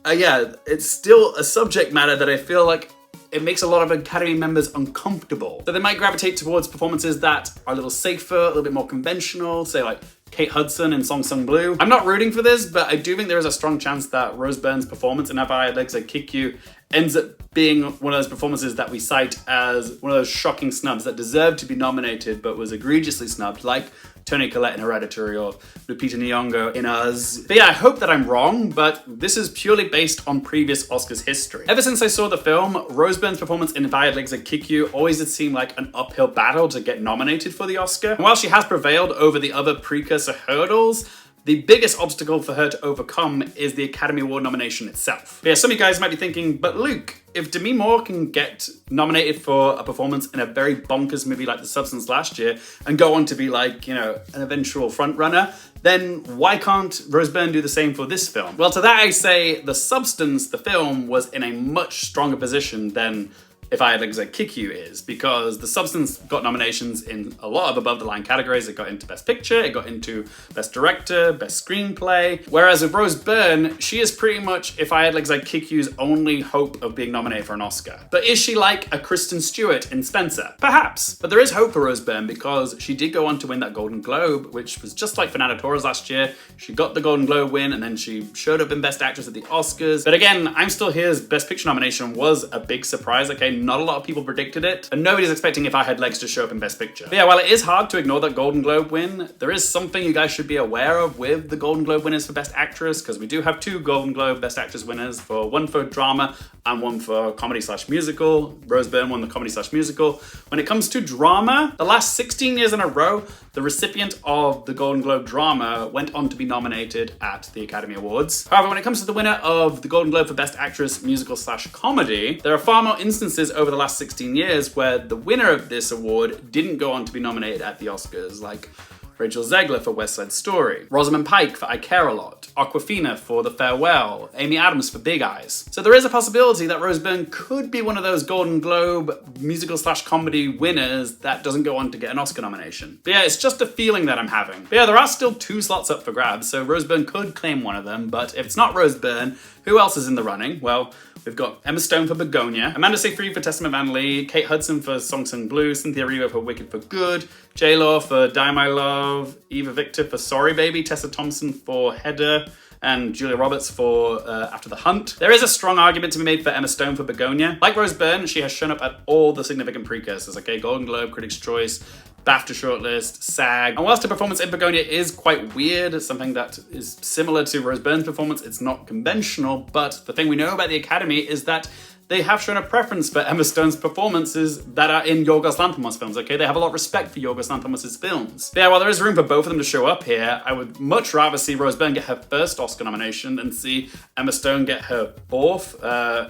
yeah, it's still a subject matter that I feel like it makes a lot of Academy members uncomfortable. So they might gravitate towards performances that are a little safer, a little bit more conventional, say like Kate Hudson in Song Sung Blue. I'm not rooting for this, but I do think there is a strong chance that Rose Byrne's performance in If I Had Legs, I'd Kick You ends up being one of those performances that we cite as one of those shocking snubs that deserved to be nominated but was egregiously snubbed, like Toni Collette in Hereditary or Lupita Nyong'o in Us. But yeah, I hope that I'm wrong, but this is purely based on previous Oscars history. Ever since I saw the film, Rose Byrne's performance in If I Had Legs, I'd Kick You always did seem like an uphill battle to get nominated for the Oscar. And while she has prevailed over the other precursor hurdles, the biggest obstacle for her to overcome is the Academy Award nomination itself. But yeah, some of you guys might be thinking, but Luke, if Demi Moore can get nominated for a performance in a very bonkers movie like The Substance last year and go on to be like, you know, an eventual frontrunner, then why can't Rose Byrne do the same for this film? Well, to that I say The Substance, the film, was in a much stronger position than If I Had Legs, I'd Kick You is, because The Substance got nominations in a lot of above the line categories. It got into Best Picture, it got into Best Director, Best Screenplay. Whereas with Rose Byrne, she is pretty much If I Had Legs, I'd Kick You's only hope of being nominated for an Oscar. But is she like a Kristen Stewart in Spencer? Perhaps. But there is hope for Rose Byrne because she did go on to win that Golden Globe, which was just like Fernando Torres last year. She got the Golden Globe win and then she showed up in Best Actress at the Oscars. But again, I'm Still Here's Best Picture nomination was a big surprise, okay? Not a lot of people predicted it, and nobody's expecting If I Had Legs to show up in Best Picture. But yeah, while it is hard to ignore that Golden Globe win, there is something you guys should be aware of with the Golden Globe winners for Best Actress, because we do have two Golden Globe Best Actress winners, one for drama and one for comedy/musical. Rose Byrne won the comedy/musical. When it comes to drama, the last 16 years in a row, the recipient of the Golden Globe drama went on to be nominated at the Academy Awards. However, when it comes to the winner of the Golden Globe for Best Actress musical/comedy, there are far more instances over the last 16 years where the winner of this award didn't go on to be nominated at the Oscars, like Rachel Zegler for West Side Story, Rosamund Pike for I Care a Lot, Awkwafina for The Farewell, Amy Adams for Big Eyes. So there is a possibility that Rose Byrne could be one of those Golden Globe musical/comedy winners that doesn't go on to get an Oscar nomination. But yeah, it's just a feeling that I'm having. But yeah, there are still 2 slots up for grabs, so Rose Byrne could claim one of them, but if it's not Rose Byrne, who else is in the running? Well, we've got Emma Stone for Begonia, Amanda Seyfried for Testament Van Lee, Kate Hudson for Song Sung Blue, Cynthia Erivo for Wicked for Good, J-Lo for Die My Love, Eva Victor for Sorry Baby, Tessa Thompson for Heather, and Julia Roberts for After the Hunt. There is a strong argument to be made for Emma Stone for Begonia. Like Rose Byrne, she has shown up at all the significant precursors, okay? Golden Globe, Critics' Choice, BAFTA shortlist, SAG. And whilst her performance in Begonia is quite weird, it's something that is similar to Rose Byrne's performance, it's not conventional, but the thing we know about the Academy is that they have shown a preference for Emma Stone's performances that are in Yorgos Lanthimos films, okay? They have a lot of respect for Yorgos Lanthimos' films. But yeah, while there is room for both of them to show up here, I would much rather see Rose Byrne get her first Oscar nomination than see Emma Stone get her 4th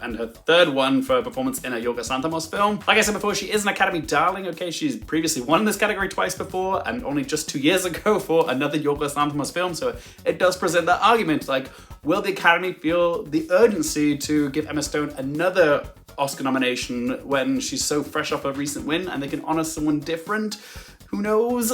and her 3rd one for a performance in a Yorgos Lanthimos film. Like I said before, she is an Academy darling, okay? She's previously won this category twice before, and only just 2 years ago for another Yorgos Lanthimos film, so it does present that argument, like, will the Academy feel the urgency to give Emma Stone another Oscar nomination when she's so fresh off a recent win and they can honor someone different? Who knows?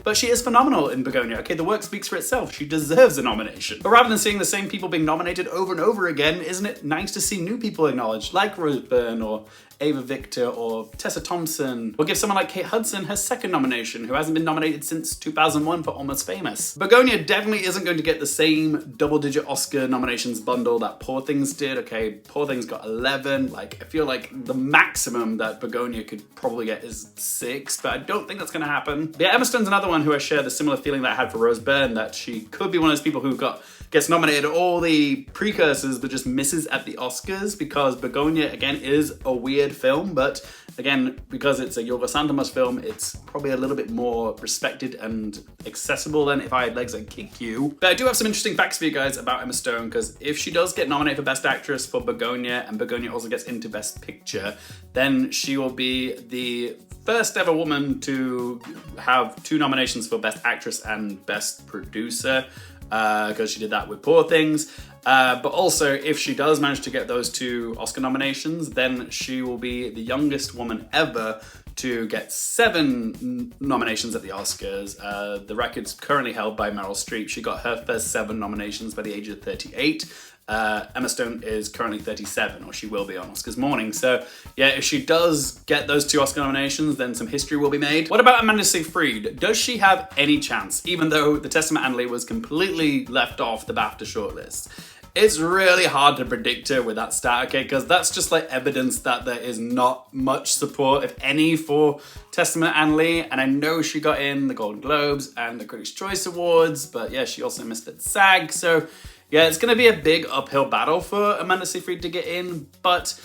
But but she is phenomenal in Begonia. Okay, the work speaks for itself. She deserves a nomination. But rather than seeing the same people being nominated over and over again, isn't it nice to see new people acknowledged, like Rose Byrne or Ava Victor or Tessa Thompson? We'll give someone like Kate Hudson her second nomination, who hasn't been nominated since 2001 for Almost Famous. Begonia definitely isn't going to get the same double-digit Oscar nominations bundle that Poor Things did. Okay, Poor Things got 11. Like, I feel like the maximum that Begonia could probably get is 6, but I don't think that's gonna happen. But yeah, Emma Stone's another one who I share the similar feeling that I had for Rose Byrne, that she could be one of those people who gets nominated at all the precursors but just misses at the Oscars, because Begonia, again, is a weird film, but again, because it's a Yorgos Lanthimos film, it's probably a little bit more respected and accessible than If I Had Legs, I'd Kick You. But I do have some interesting facts for you guys about Emma Stone, because if she does get nominated for Best Actress for Begonia, and Begonia also gets into Best Picture, then she will be the first ever woman to have 2 nominations for Best Actress and Best Producer, because she did that with Poor Things. But also, if she does manage to get those 2 Oscar nominations, then she will be the youngest woman ever to get 7 nominations at the Oscars. The record's currently held by Meryl Streep. She got her first 7 nominations by the age of 38. Emma Stone is currently 37, or she will be on Oscars morning. So yeah, if she does get those 2 Oscar nominations, then some history will be made. What about Amanda Seyfried? Does she have any chance, even though The Testament and Lee was completely left off the BAFTA shortlist? It's really hard to predict her with that stat, okay, because that's just like evidence that there is not much support, if any, for Testament and Lee. And I know she got in the Golden Globes and the Critics' Choice Awards, but yeah, she also missed at SAG, so yeah, it's going to be a big uphill battle for Amanda Seyfried to get in, but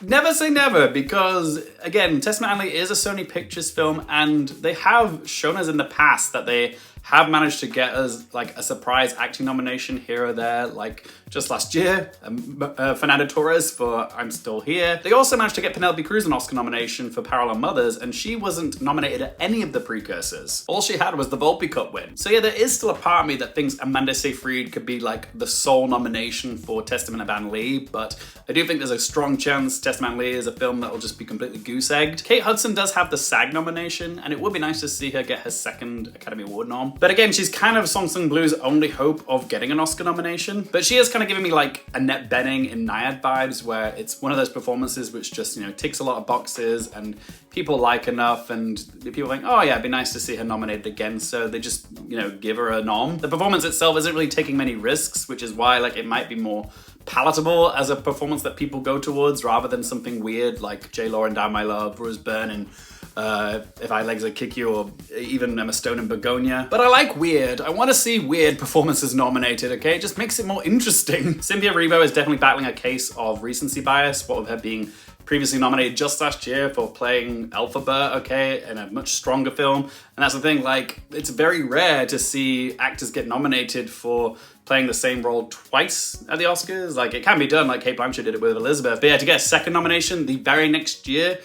never say never, because again, Testament and Lee is a Sony Pictures film, and they have shown us in the past that they have managed to get us like a surprise acting nomination here or there, like just last year, Fernando Torres for I'm Still Here. They also managed to get Penelope Cruz an Oscar nomination for Parallel Mothers, and she wasn't nominated at any of the precursors. All she had was the Volpe Cup win. So yeah, there is still a part of me that thinks Amanda Seyfried could be like the sole nomination for Testament and Lee, but I do think there's a strong chance Testament and Lee is a film that will just be completely goose-egged. Kate Hudson does have the SAG nomination, and it would be nice to see her get her second Academy Award nom. But again, she's kind of Song Sung Blue's only hope of getting an Oscar nomination. But she is kind of giving me like Annette Bening in Naiad vibes, where it's one of those performances which just, you know, ticks a lot of boxes and people like enough, and people think, oh yeah, it'd be nice to see her nominated again, so they just, you know, give her a nom. The performance itself isn't really taking many risks, which is why like it might be more palatable as a performance that people go towards, rather than something weird like J-Law in Down My Love, Rose Byrne and If I Had Legs I'd Kick You, or even Emma Stone and Begonia. But I like weird. I want to see weird performances nominated, okay? It just makes it more interesting. Cynthia Erivo is definitely battling a case of recency bias, what with her being previously nominated just last year for playing Elphaba, okay, in a much stronger film. And that's the thing, like, it's very rare to see actors get nominated for playing the same role twice at the Oscars. Like, it can be done, like Kate Blanchett did it with Elizabeth. But yeah, to get a second nomination the very next year,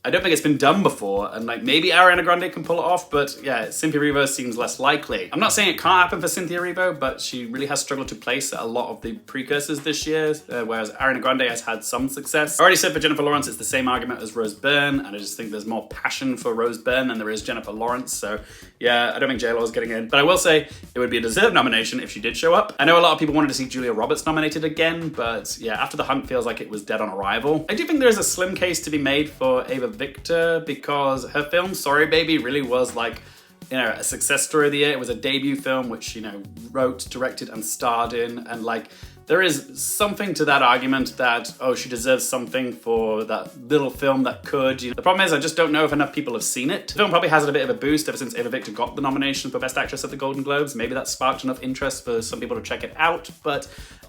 I don't think it's been done before, and like maybe Ariana Grande can pull it off, but yeah, Cynthia Erivo seems less likely. I'm not saying it can't happen for Cynthia Erivo, but she really has struggled to place at a lot of the precursors this year, whereas Ariana Grande has had some success. I already said for Jennifer Lawrence, it's the same argument as Rose Byrne, and I just think there's more passion for Rose Byrne than there is Jennifer Lawrence, so yeah, I don't think J-Lo is getting in. But I will say it would be a deserved nomination if she did show up. I know a lot of people wanted to see Julia Roberts nominated again, but yeah, After the Hunt feels like it was dead on arrival. I do think there is a slim case to be made for Ava Victor, because her film Sorry Baby really was like, you know, a success story of the year. It was a debut film which, you know, wrote, directed and starred in, and like there is something to that argument that, oh, she deserves something for that little film that could, you know. The problem is I just don't know if enough people have seen it. The film probably has a bit of a boost ever since Ava Victor got the nomination for Best Actress at the Golden Globes. Maybe that sparked enough interest for some people to check it out, but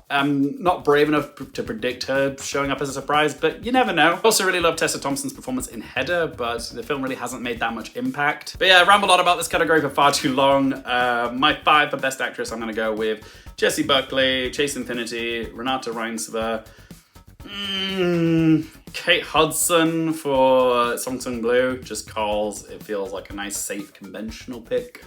I'm not brave enough to predict her showing up as a surprise, but you never know. I also really love Tessa Thompson's performance in Hedda, but the film really hasn't made that much impact. But yeah, I rambled on about this category for far too long. My 5 for Best Actress, I'm gonna go with Jessie Buckley, Chase Infinity, Renata Reinsve, Kate Hudson for Song Sung Blue, just cause it feels like a nice, safe, conventional pick.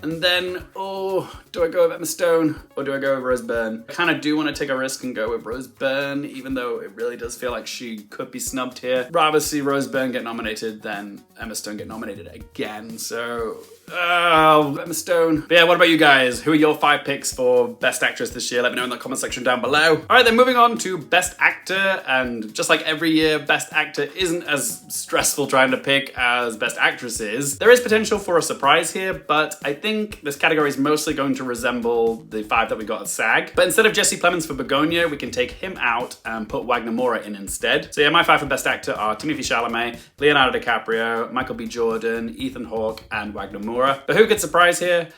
And then, oh, do I go with Emma Stone or do I go with Rose Byrne? I kind of do want to take a risk and go with Rose Byrne, even though it really does feel like she could be snubbed here. Rather see Rose Byrne get nominated than Emma Stone get nominated again. So Emma Stone. But yeah, what about you guys? Who are your 5 picks for Best Actress this year? Let me know in the comment section down below. All right, then moving on to Best Actor. And just like every year, Best Actor isn't as stressful trying to pick as Best Actress is. There is potential for a surprise here, but I think this category is mostly going to resemble the 5 that we got at SAG. But instead of Jesse Plemons for Begonia, we can take him out and put Wagner Moura in instead. So yeah, my 5 for Best Actor are Timothée Chalamet, Leonardo DiCaprio, Michael B. Jordan, Ethan Hawke, and Wagner Moura. But who could surprise here?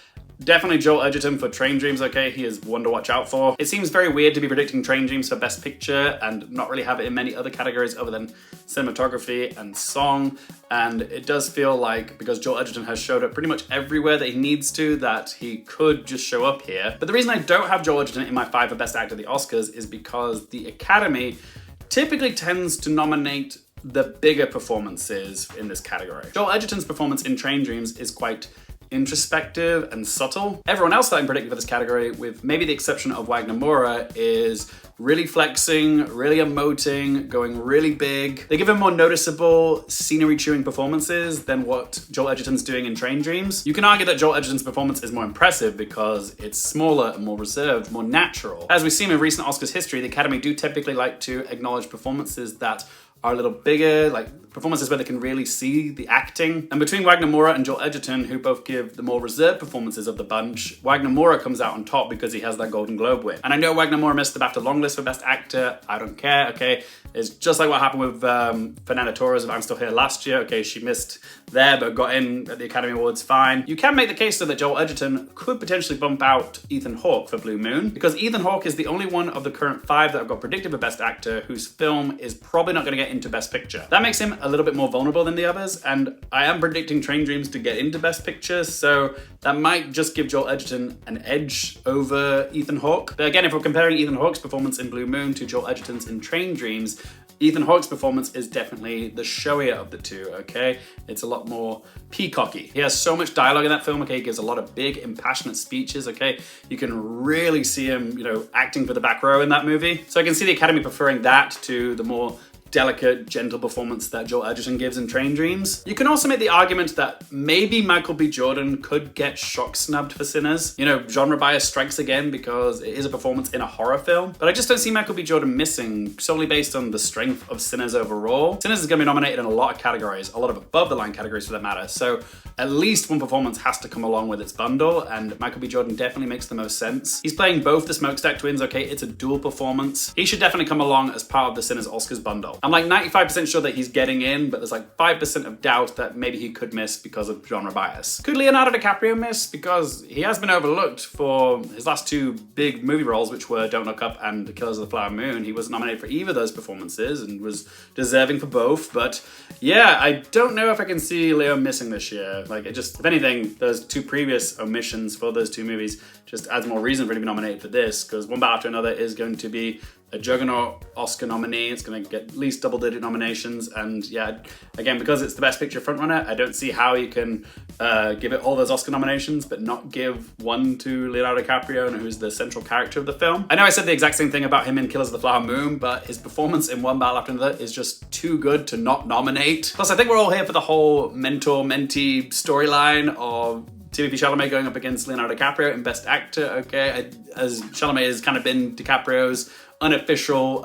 Definitely Joel Edgerton for Train Dreams, okay? He is one to watch out for. It seems very weird to be predicting Train Dreams for Best Picture and not really have it in many other categories other than cinematography and song. And it does feel like, because Joel Edgerton has showed up pretty much everywhere that he needs to, that he could just show up here. But the reason I don't have Joel Edgerton in my 5 for Best Actor at the Oscars is because the Academy typically tends to nominate the bigger performances in this category. Joel Edgerton's performance in Train Dreams is quite introspective and subtle. Everyone else that I'm predicting for this category, with maybe the exception of Wagner Moura, is really flexing, really emoting, going really big. They give him more noticeable, scenery-chewing performances than what Joel Edgerton's doing in Train Dreams. You can argue that Joel Edgerton's performance is more impressive because it's smaller and more reserved, more natural. As we've seen in recent Oscars history, the Academy do typically like to acknowledge performances that are a little bigger, like performances where they can really see the acting. And between Wagner Moura and Joel Edgerton, who both give the more reserved performances of the bunch, Wagner Moura comes out on top because he has that Golden Globe win. And I know Wagner Moura missed the BAFTA longlist for Best Actor. I don't care, okay? It's just like what happened with Fernanda Torres of I'm Still Here last year. Okay, she missed there, but got in at the Academy Awards fine. You can make the case though that Joel Edgerton could potentially bump out Ethan Hawke for Blue Moon, because Ethan Hawke is the only one of the current 5 that have got predicted for Best Actor whose film is probably not gonna get into Best Picture. That makes him a little bit more vulnerable than the others, and I am predicting Train Dreams to get into Best Picture, so that might just give Joel Edgerton an edge over Ethan Hawke. But again, if we're comparing Ethan Hawke's performance in Blue Moon to Joel Edgerton's in Train Dreams, Ethan Hawke's performance is definitely the showier of the two, okay? It's a lot more peacocky. He has so much dialogue in that film, okay? He gives a lot of big, impassionate speeches, okay? You can really see him, acting for the back row in that movie. So I can see the Academy preferring that to the more delicate, gentle performance that Joel Edgerton gives in Train Dreams. You can also make the argument that maybe Michael B. Jordan could get shock snubbed for Sinners. Genre bias strikes again because it is a performance in a horror film, but I just don't see Michael B. Jordan missing solely based on the strength of Sinners overall. Sinners is going to be nominated in a lot of categories, a lot of above the line categories for that matter, so at least one performance has to come along with its bundle, and Michael B. Jordan definitely makes the most sense. He's playing both the Smokestack Twins, okay? It's a dual performance. He should definitely come along as part of the Sinners Oscars bundle. I'm like 95% sure that he's getting in, but there's like 5% of doubt that maybe he could miss because of genre bias. Could Leonardo DiCaprio miss? Because he has been overlooked for his last 2 big movie roles, which were Don't Look Up and The Killers of the Flower Moon. He wasn't nominated for either of those performances and was deserving for both, but yeah, I don't know if I can see Leo missing this year. Like, if anything, those 2 previous omissions for those 2 movies just adds more reason for him to be nominated for this, because One Battle After Another is going to be a juggernaut Oscar nominee. It's going to get at least double-digit nominations, and yeah, again, because it's the Best Picture frontrunner, I don't see how you can give it all those Oscar nominations but not give one to Leonardo DiCaprio, who's the central character of the film. I know I said the exact same thing about him in Killers of the Flower Moon, but his performance in One Battle After Another is just too good to not nominate. Plus, I think we're all here for the whole mentor-mentee storyline of Timothée Chalamet going up against Leonardo DiCaprio in Best Actor, okay? As Chalamet has kind of been DiCaprio's unofficial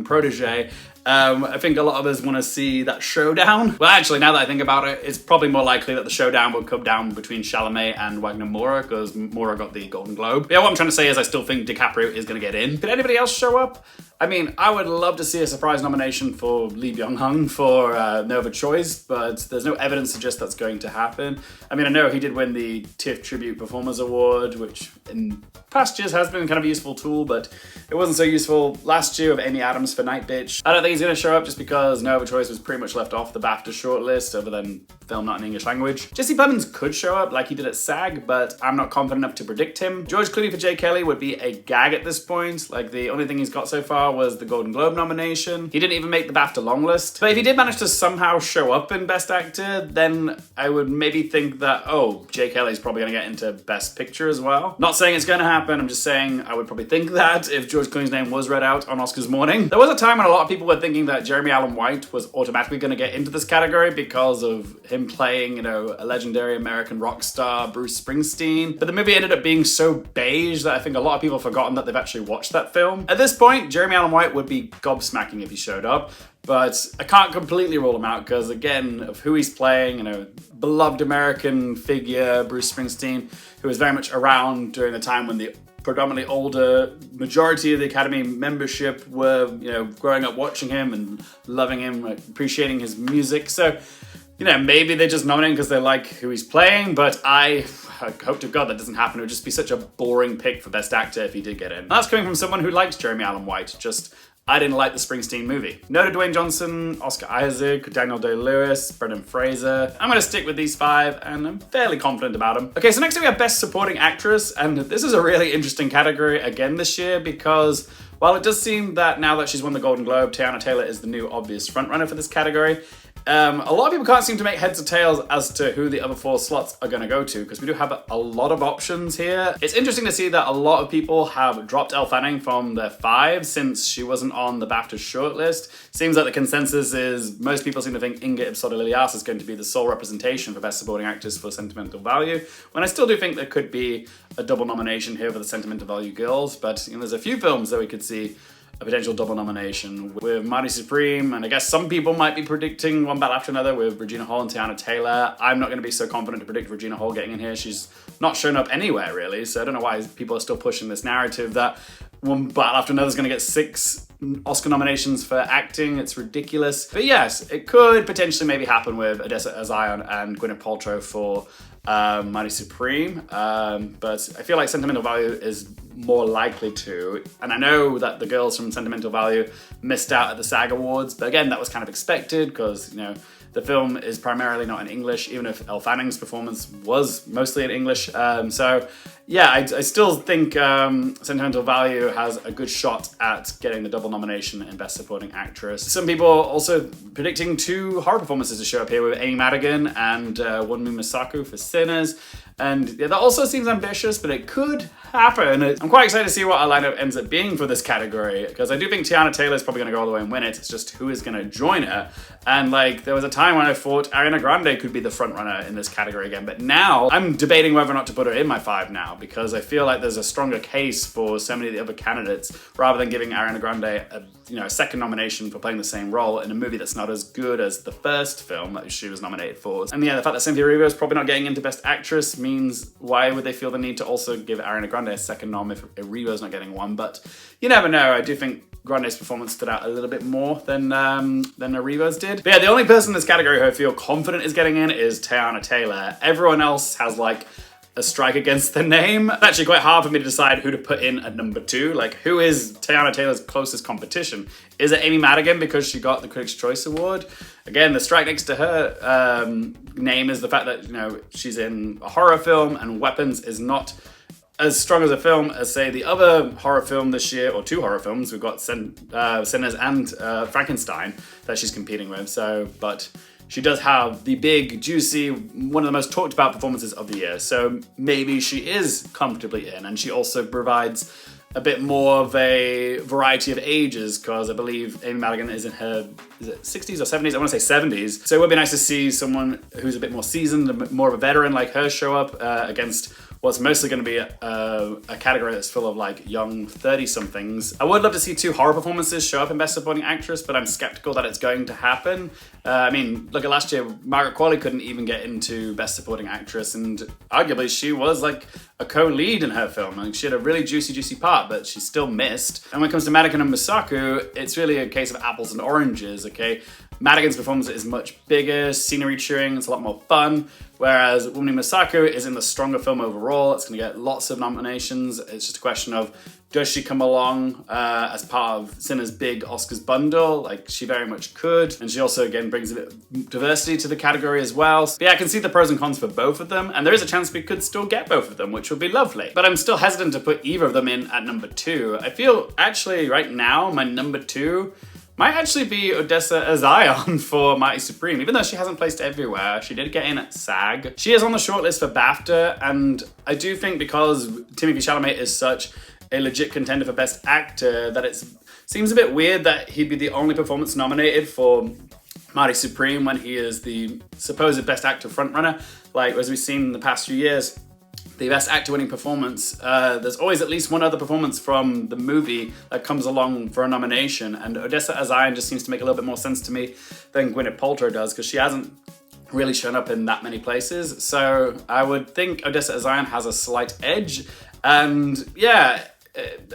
protege, I think a lot of us want to see that showdown. Well, actually, now that I think about it, it's probably more likely that the showdown will come down between Chalamet and Wagner Moura, because Moura got the Golden Globe. But yeah, what I'm trying to say is I still think DiCaprio is going to get in. Could anybody else show up? I mean, I would love to see a surprise nomination for Lee Byung-hun for No Other Choice, but there's no evidence to suggest that's going to happen. I mean, I know he did win the TIFF Tribute Performers Award, which in past years has been kind of a useful tool, but it wasn't so useful last year with Amy Adams for Night Bitch. I don't think he's going to show up just because No Other Choice was pretty much left off the BAFTA shortlist, other than film not in English language. Jesse Plemons could show up like he did at SAG, but I'm not confident enough to predict him. George Clooney for J. Kelly would be a gag at this point. Like, the only thing he's got so far was the Golden Globe nomination. He didn't even make the BAFTA long list. But if he did manage to somehow show up in Best Actor, then I would maybe think that, oh, J. Kelly's probably going to get into Best Picture as well. Not saying it's going to happen, I'm just saying I would probably think that if George Clooney's name was read out on Oscars morning. There was a time when a lot of people were thinking that Jeremy Allen White was automatically going to get into this category because of him playing, you know, a legendary American rock star, Bruce Springsteen. But the movie ended up being so beige that I think a lot of people have forgotten that they've actually watched that film. At this point, Jeremy Allen White would be gobsmacking if he showed up. But I can't completely rule him out because, again, of who he's playing, you know, beloved American figure, Bruce Springsteen, who was very much around during the time when the predominantly older majority of the Academy membership were, you know, growing up watching him and loving him, like, appreciating his music. So, you know, maybe they just nominate him because they like who he's playing, but I hope to God that doesn't happen. It would just be such a boring pick for Best Actor if he did get in. And that's coming from someone who likes Jeremy Allen White, just I didn't like the Springsteen movie. No to Dwayne Johnson, Oscar Isaac, Daniel Day-Lewis, Brendan Fraser. I'm gonna stick with these 5 and I'm fairly confident about them. Okay, so next up we have Best Supporting Actress, and this is a really interesting category again this year because while it does seem that now that she's won the Golden Globe, Teyana Taylor is the new obvious frontrunner for this category. A lot of people can't seem to make heads or tails as to who the other 4 slots are going to go to because we do have a lot of options here. It's interesting to see that a lot of people have dropped Elle Fanning from their 5 since she wasn't on the BAFTA shortlist. Seems like the consensus is most people seem to think Inga Ipsoda-Lilias is going to be the sole representation for Best Supporting Actress for Sentimental Value, when I still do think there could be a double nomination here for the Sentimental Value girls, but you know, there's a few films that we could see a potential double nomination with Mighty Supreme, and I guess some people might be predicting one battle after another with Regina Hall and Teyana Taylor. I'm not going to be so confident to predict Regina Hall getting in here. She's not shown up anywhere really, so I don't know why people are still pushing this narrative that one battle after another is going to get 6 Oscar nominations for acting. It's ridiculous. But yes, it could potentially maybe happen with Odessa Zion and Gwyneth Paltrow for Mighty Supreme, but I feel like Sentimental Value is more likely to, and I know that the girls from Sentimental Value missed out at the SAG Awards, but again, that was kind of expected because, you know, the film is primarily not in English, even if Elle Fanning's performance was mostly in English. So yeah, I still think Sentimental Value has a good shot at getting the double nomination in Best Supporting Actress. Some people are also predicting 2 horror performances to show up here with Amy Madigan and Wunmi Mosaku for Sinners. And yeah, that also seems ambitious, but it could happen. I'm quite excited to see what our lineup ends up being for this category, because I do think Teyana Taylor is probably going to go all the way and win it. It's just who is going to join her. And like, there was a time when I thought Ariana Grande could be the front runner in this category again, but now I'm debating whether or not to put her in my 5 now, because I feel like there's a stronger case for so many of the other candidates, rather than giving Ariana Grande a second nomination for playing the same role in a movie that's not as good as the first film that she was nominated for. And yeah, the fact that Cynthia Erivo is probably not getting into Best Actress means why would they feel the need to also give Ariana Grande a second nom if Erivo's not getting one? But you never know. I do think Grande's performance stood out a little bit more than Erivo's did. But yeah, the only person in this category who I feel confident is getting in is Teyana Taylor. Everyone else has like a strike against the name. It's actually quite hard for me to decide who to put in at number 2. Like, who is Teyana Taylor's closest competition? Is it Amy Madigan because she got the Critics' Choice Award? Again, the strike next to her name is the fact that, you know, she's in a horror film and Weapons is not as strong as a film as, say, the other horror film this year, or 2 horror films. We've got Sinners and Frankenstein that she's competing with. So, but she does have the big, juicy, one of the most talked about performances of the year. So maybe she is comfortably in, and she also provides a bit more of a variety of ages, because I believe Amy Madigan is in her, is it 60s or 70s? I want to say 70s. So it would be nice to see someone who's a bit more seasoned, more of a veteran like her show up against what's mostly going to be a category that's full of like young 30-somethings. I would love to see 2 horror performances show up in Best Supporting Actress, but I'm skeptical that it's going to happen. I mean, look at last year, Margaret Qualley couldn't even get into Best Supporting Actress, and arguably she was like a co-lead in her film. Like, she had a really juicy part, but she still missed. And when it comes to Madigan and Mosaku, it's really a case of apples and oranges, okay? Madigan's performance is much bigger, scenery chewing, it's a lot more fun, whereas Wunmi Mosaku is in the stronger film overall. It's going to get lots of nominations. It's just a question of, does she come along as part of Sinners' big Oscars bundle? Like, she very much could. And she also, again, brings a bit of diversity to the category as well. But yeah, I can see the pros and cons for both of them, and there is a chance we could still get both of them, which would be lovely. But I'm still hesitant to put either of them in at number 2. I feel, actually, right now, my number 2 might actually be Odessa Zion for Mighty Supreme. Even though she hasn't placed everywhere, she did get in at SAG. She is on the shortlist for BAFTA, and I do think because Timothée Chalamet is such a legit contender for Best Actor, that it seems a bit weird that he'd be the only performance nominated for Marty Supreme when he is the supposed Best Actor frontrunner. Like, as we've seen in the past few years, the Best Actor winning performance, there's always at least one other performance from the movie that comes along for a nomination, and Odessa Azayan just seems to make a little bit more sense to me than Gwyneth Paltrow does, because she hasn't really shown up in that many places. So I would think Odessa Azayan has a slight edge, and yeah,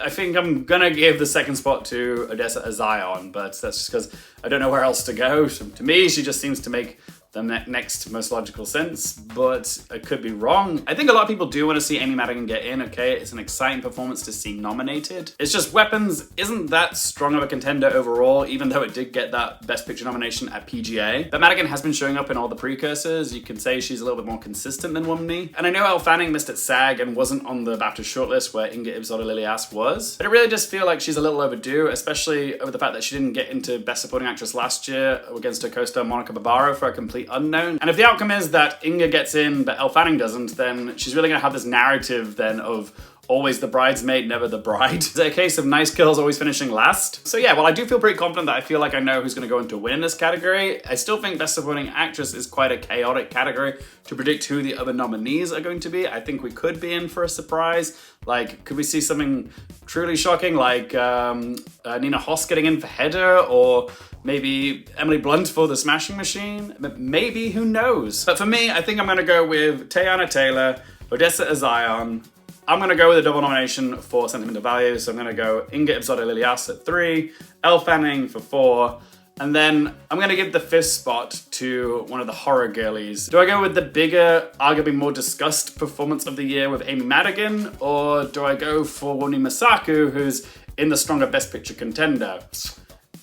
I think I'm gonna give the second spot to Odessa Azayan, but that's just because I don't know where else to go. So to me, she just seems to make the next most logical sense, but I could be wrong. I think a lot of people do want to see Amy Madigan get in, okay? It's an exciting performance to see nominated. It's just Weapons isn't that strong of a contender overall, even though it did get that Best Picture nomination at PGA. But Madigan has been showing up in all the precursors. You can say she's a little bit more consistent than Wunmi. And I know Elle Fanning missed at SAG and wasn't on the BAFTA shortlist where Inga Ibzola-Lilias was. But I really just feel like she's a little overdue, especially over the fact that she didn't get into Best Supporting Actress last year against her co-star Monica Barbaro for a complete unknown. And if the outcome is that Inga gets in but Elle Fanning doesn't, then she's really gonna have this narrative then of always the bridesmaid, never the bride. It's a case of nice girls always finishing last. So yeah, well, I do feel pretty confident that I feel like I know who's gonna go on to win in this category. I still think Best Supporting Actress is quite a chaotic category to predict who the other nominees are going to be. I think we could be in for a surprise. Like, could we see something truly shocking like Nina Hoss getting in for Header, or maybe Emily Blunt for The Smashing Machine? Maybe, who knows? But for me, I think I'm gonna go with Teyana Taylor, Odessa Azayan. I'm gonna go with a double nomination for Sentimental Value, so I'm gonna go Inga Ibzola-Lilias at 3, Elle Fanning for 4, and then I'm gonna give the 5th spot to one of the horror girlies. Do I go with the bigger, arguably more discussed performance of the year with Amy Madigan, or do I go for Wunmi Mosaku, who's in the stronger Best Picture contender?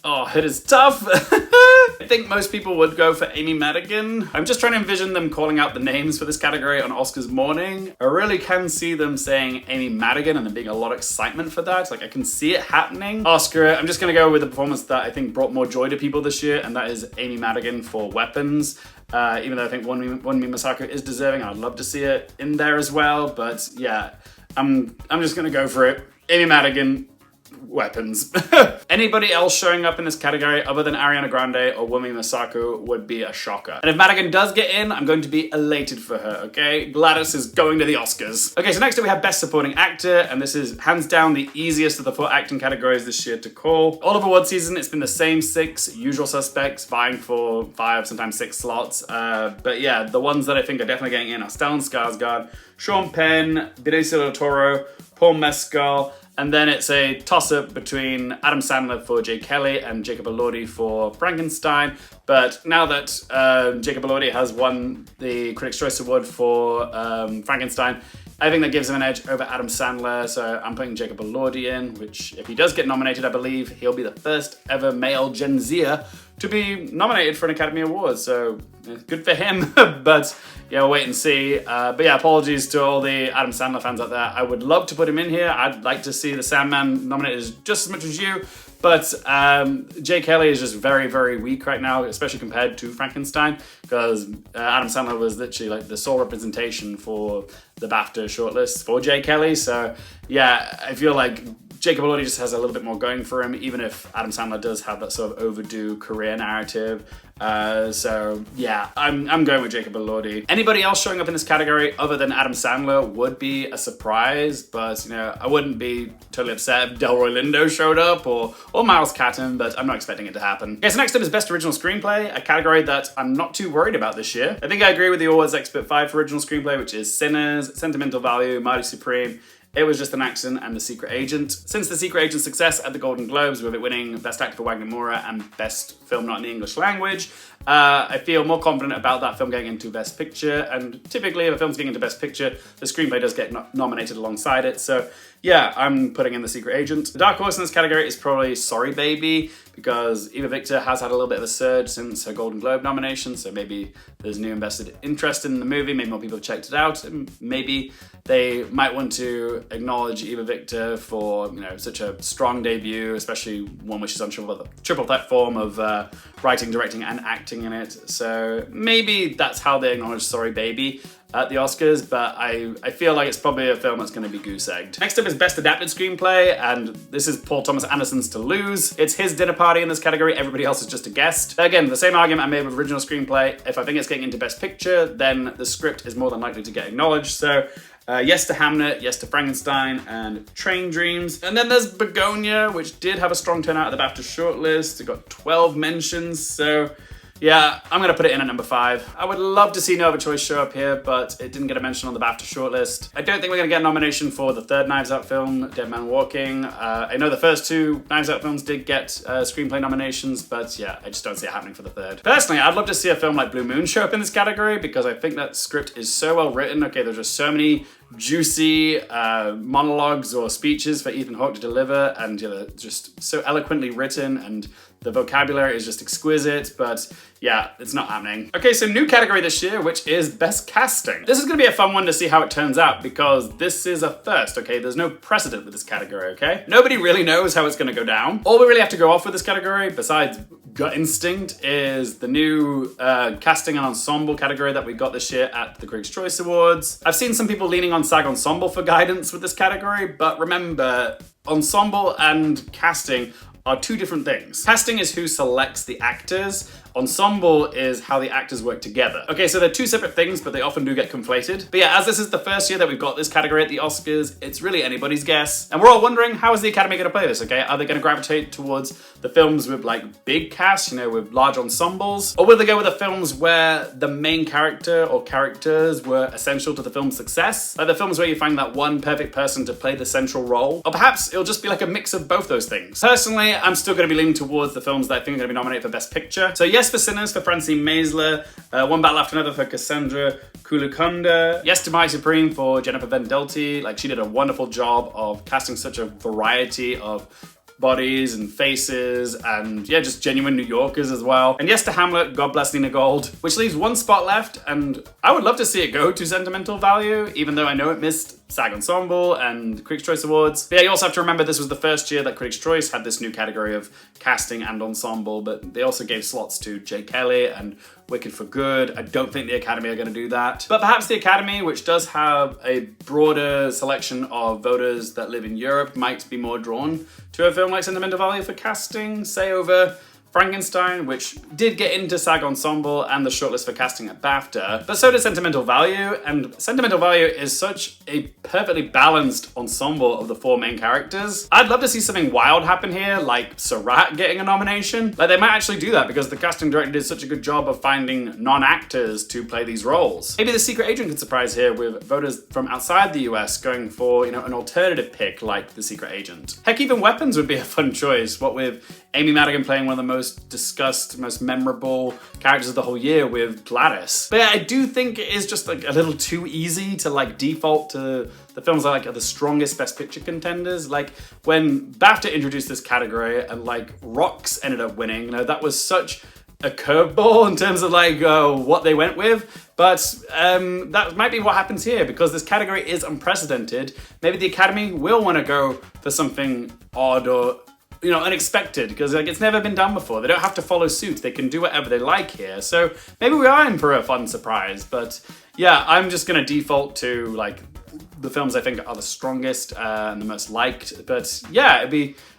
Oh, it is tough. I think most people would go for Amy Madigan. I'm just trying to envision them calling out the names for this category on Oscars morning. I really can see them saying Amy Madigan and there being a lot of excitement for that. Like, I can see it happening. Oscar, I'm just gonna go with the performance that I think brought more joy to people this year, and that is Amy Madigan for Weapons. Even though I think Wunmi Mosaku is deserving, I'd love to see it in there as well. But yeah, I'm just gonna go for it. Amy Madigan, Weapons. Anybody else showing up in this category other than Ariana Grande or Wunmi Mosaku would be a shocker. And if Madigan does get in, I'm going to be elated for her, okay? Gladys is going to the Oscars. Okay, so next up we have Best Supporting Actor, and this is hands down the easiest of the 4 acting categories this year to call. All of award season, it's been the same 6 usual suspects vying for 5, sometimes 6 slots. But yeah, the ones that I think are definitely getting in are Stellan Skarsgård, Sean Penn, Benicio del Toro, Paul Mescal, and then it's a toss-up between Adam Sandler for Jay Kelly and Jacob Elordi for Frankenstein. But now that Jacob Elordi has won the Critics' Choice Award for Frankenstein, I think that gives him an edge over Adam Sandler, so I'm putting Jacob Elordi in, which if he does get nominated, I believe he'll be the first ever male Gen Zer to be nominated for an Academy Award, so good for him. But yeah, we'll wait and see. But yeah, apologies to all the Adam Sandler fans out there. I would love to put him in here. I'd like to see the Sandman nominated just as much as you, but Jay Kelly is just very, very weak right now, especially compared to Frankenstein, because Adam Sandler was literally like the sole representation for the BAFTA shortlist for Jay Kelly. So yeah, I feel like Jacob Elordi just has a little bit more going for him, even if Adam Sandler does have that sort of overdue career narrative. So yeah, I'm going with Jacob Elordi. Anybody else showing up in this category other than Adam Sandler would be a surprise, but you know, I wouldn't be totally upset if Delroy Lindo showed up or Miles Catton, but I'm not expecting it to happen. Okay, so next up is Best Original Screenplay, a category that I'm not too worried about this year. I think I agree with the Awards Expert 5 for Original Screenplay, which is Sinners, Sentimental Value, Marty Supreme, It Was Just an Accident, and The Secret Agent. Since The Secret Agent's success at the Golden Globes, with it winning Best Actor for Wagner Moura and Best Film Not in the English Language, I feel more confident about that film getting into Best Picture, and typically if a film's getting into Best Picture, the screenplay does get nominated alongside it, so yeah, I'm putting in The Secret Agent. The dark horse in this category is probably Sorry Baby, because Eva Victor has had a little bit of a surge since her Golden Globe nomination, so maybe there's new invested interest in the movie, maybe more people have checked it out, and maybe they might want to acknowledge Eva Victor for, you know, such a strong debut, especially one which is on triple threat form of writing, directing, and acting in it. So maybe that's how they acknowledge Sorry Baby. at the Oscars, but I feel like it's probably a film that's going to be goose-egged. Next up is Best Adapted Screenplay, and this is Paul Thomas Anderson's To Lose. It's his dinner party in this category, everybody else is just a guest. Again, the same argument I made with original screenplay. If I think it's getting into Best Picture, then the script is more than likely to get acknowledged. So yes to Hamnet, yes to Frankenstein, and Train Dreams. And then there's Begonia, which did have a strong turnout at the BAFTA shortlist. It got 12 mentions, so yeah, I'm gonna put it in at number 5. I would love to see No Other Choice show up here, but it didn't get a mention on the BAFTA shortlist. I don't think we're gonna get a nomination for the third Knives Out film, Dead Man Walking. I know the first 2 Knives Out films did get screenplay nominations, but yeah, I just don't see it happening for the third. Personally, I'd love to see a film like Blue Moon show up in this category because I think that script is so well written. Okay, there's just so many juicy monologues or speeches for Ethan Hawke to deliver, and you know, just so eloquently written, and the vocabulary is just exquisite, but yeah, it's not happening. Okay, so new category this year, which is Best Casting. This is gonna be a fun one to see how it turns out because this is a first, okay? There's no precedent with this category, okay? Nobody really knows how it's gonna go down. All we really have to go off with this category, besides gut instinct, is the new casting and ensemble category that we got this year at the Critics' Choice Awards. I've seen some people leaning on SAG Ensemble for guidance with this category, but remember, ensemble and casting are 2 different things. Casting is who selects the actors. Ensemble is how the actors work together. Okay, so they're 2 separate things, but they often do get conflated. But yeah, as this is the first year that we've got this category at the Oscars, it's really anybody's guess. And we're all wondering, how is the Academy gonna play this, okay? Are they gonna gravitate towards the films with like big casts, you know, with large ensembles? Or will they go with the films where the main character or characters were essential to the film's success? Like the films where you find that one perfect person to play the central role? Or perhaps it'll just be like a mix of both those things. Personally, I'm still gonna be leaning towards the films that I think are gonna be nominated for Best Picture. So yes for Sinners for Francine Maisler, One Battle After Another for Cassandra Kulukunda, yes to My Supreme for Jennifer Vendelti. Like, she did a wonderful job of casting such a variety of bodies and faces and yeah, just genuine New Yorkers as well. And yes to Hamlet, God bless Nina Gold, which leaves 1 spot left, and I would love to see it go to Sentimental Value, even though I know it missed SAG Ensemble and Critics' Choice Awards. But yeah, you also have to remember this was the first year that Critics' Choice had this new category of casting and ensemble, but they also gave slots to Jay Kelly and Wicked for Good. I don't think the Academy are going to do that. But perhaps the Academy, which does have a broader selection of voters that live in Europe, might be more drawn to a film like Sentimental Value for casting, say over Frankenstein, which did get into SAG Ensemble and the shortlist for casting at BAFTA, but so did Sentimental Value, and Sentimental Value is such a perfectly balanced ensemble of the 4 main characters. I'd love to see something wild happen here, like Sarat getting a nomination. Like, they might actually do that because the casting director did such a good job of finding non-actors to play these roles. Maybe The Secret Agent could surprise here with voters from outside the US going for, you know, an alternative pick like The Secret Agent. Heck, even Weapons would be a fun choice, what with Amy Madigan playing one of the most discussed, most memorable characters of the whole year with Gladys. But yeah, I do think it is just like a little too easy to like default to the films that like are the strongest Best Picture contenders. Like when BAFTA introduced this category and like Rocks ended up winning, you know, that was such a curveball in terms of like what they went with. But that might be what happens here because this category is unprecedented. Maybe the Academy will want to go for something odd or, you know, unexpected, because like it's never been done before. They don't have to follow suit. They can do whatever they like here. So maybe we are in for a fun surprise. But yeah, I'm just gonna default to like the films I think are the strongest and the most liked. But yeah,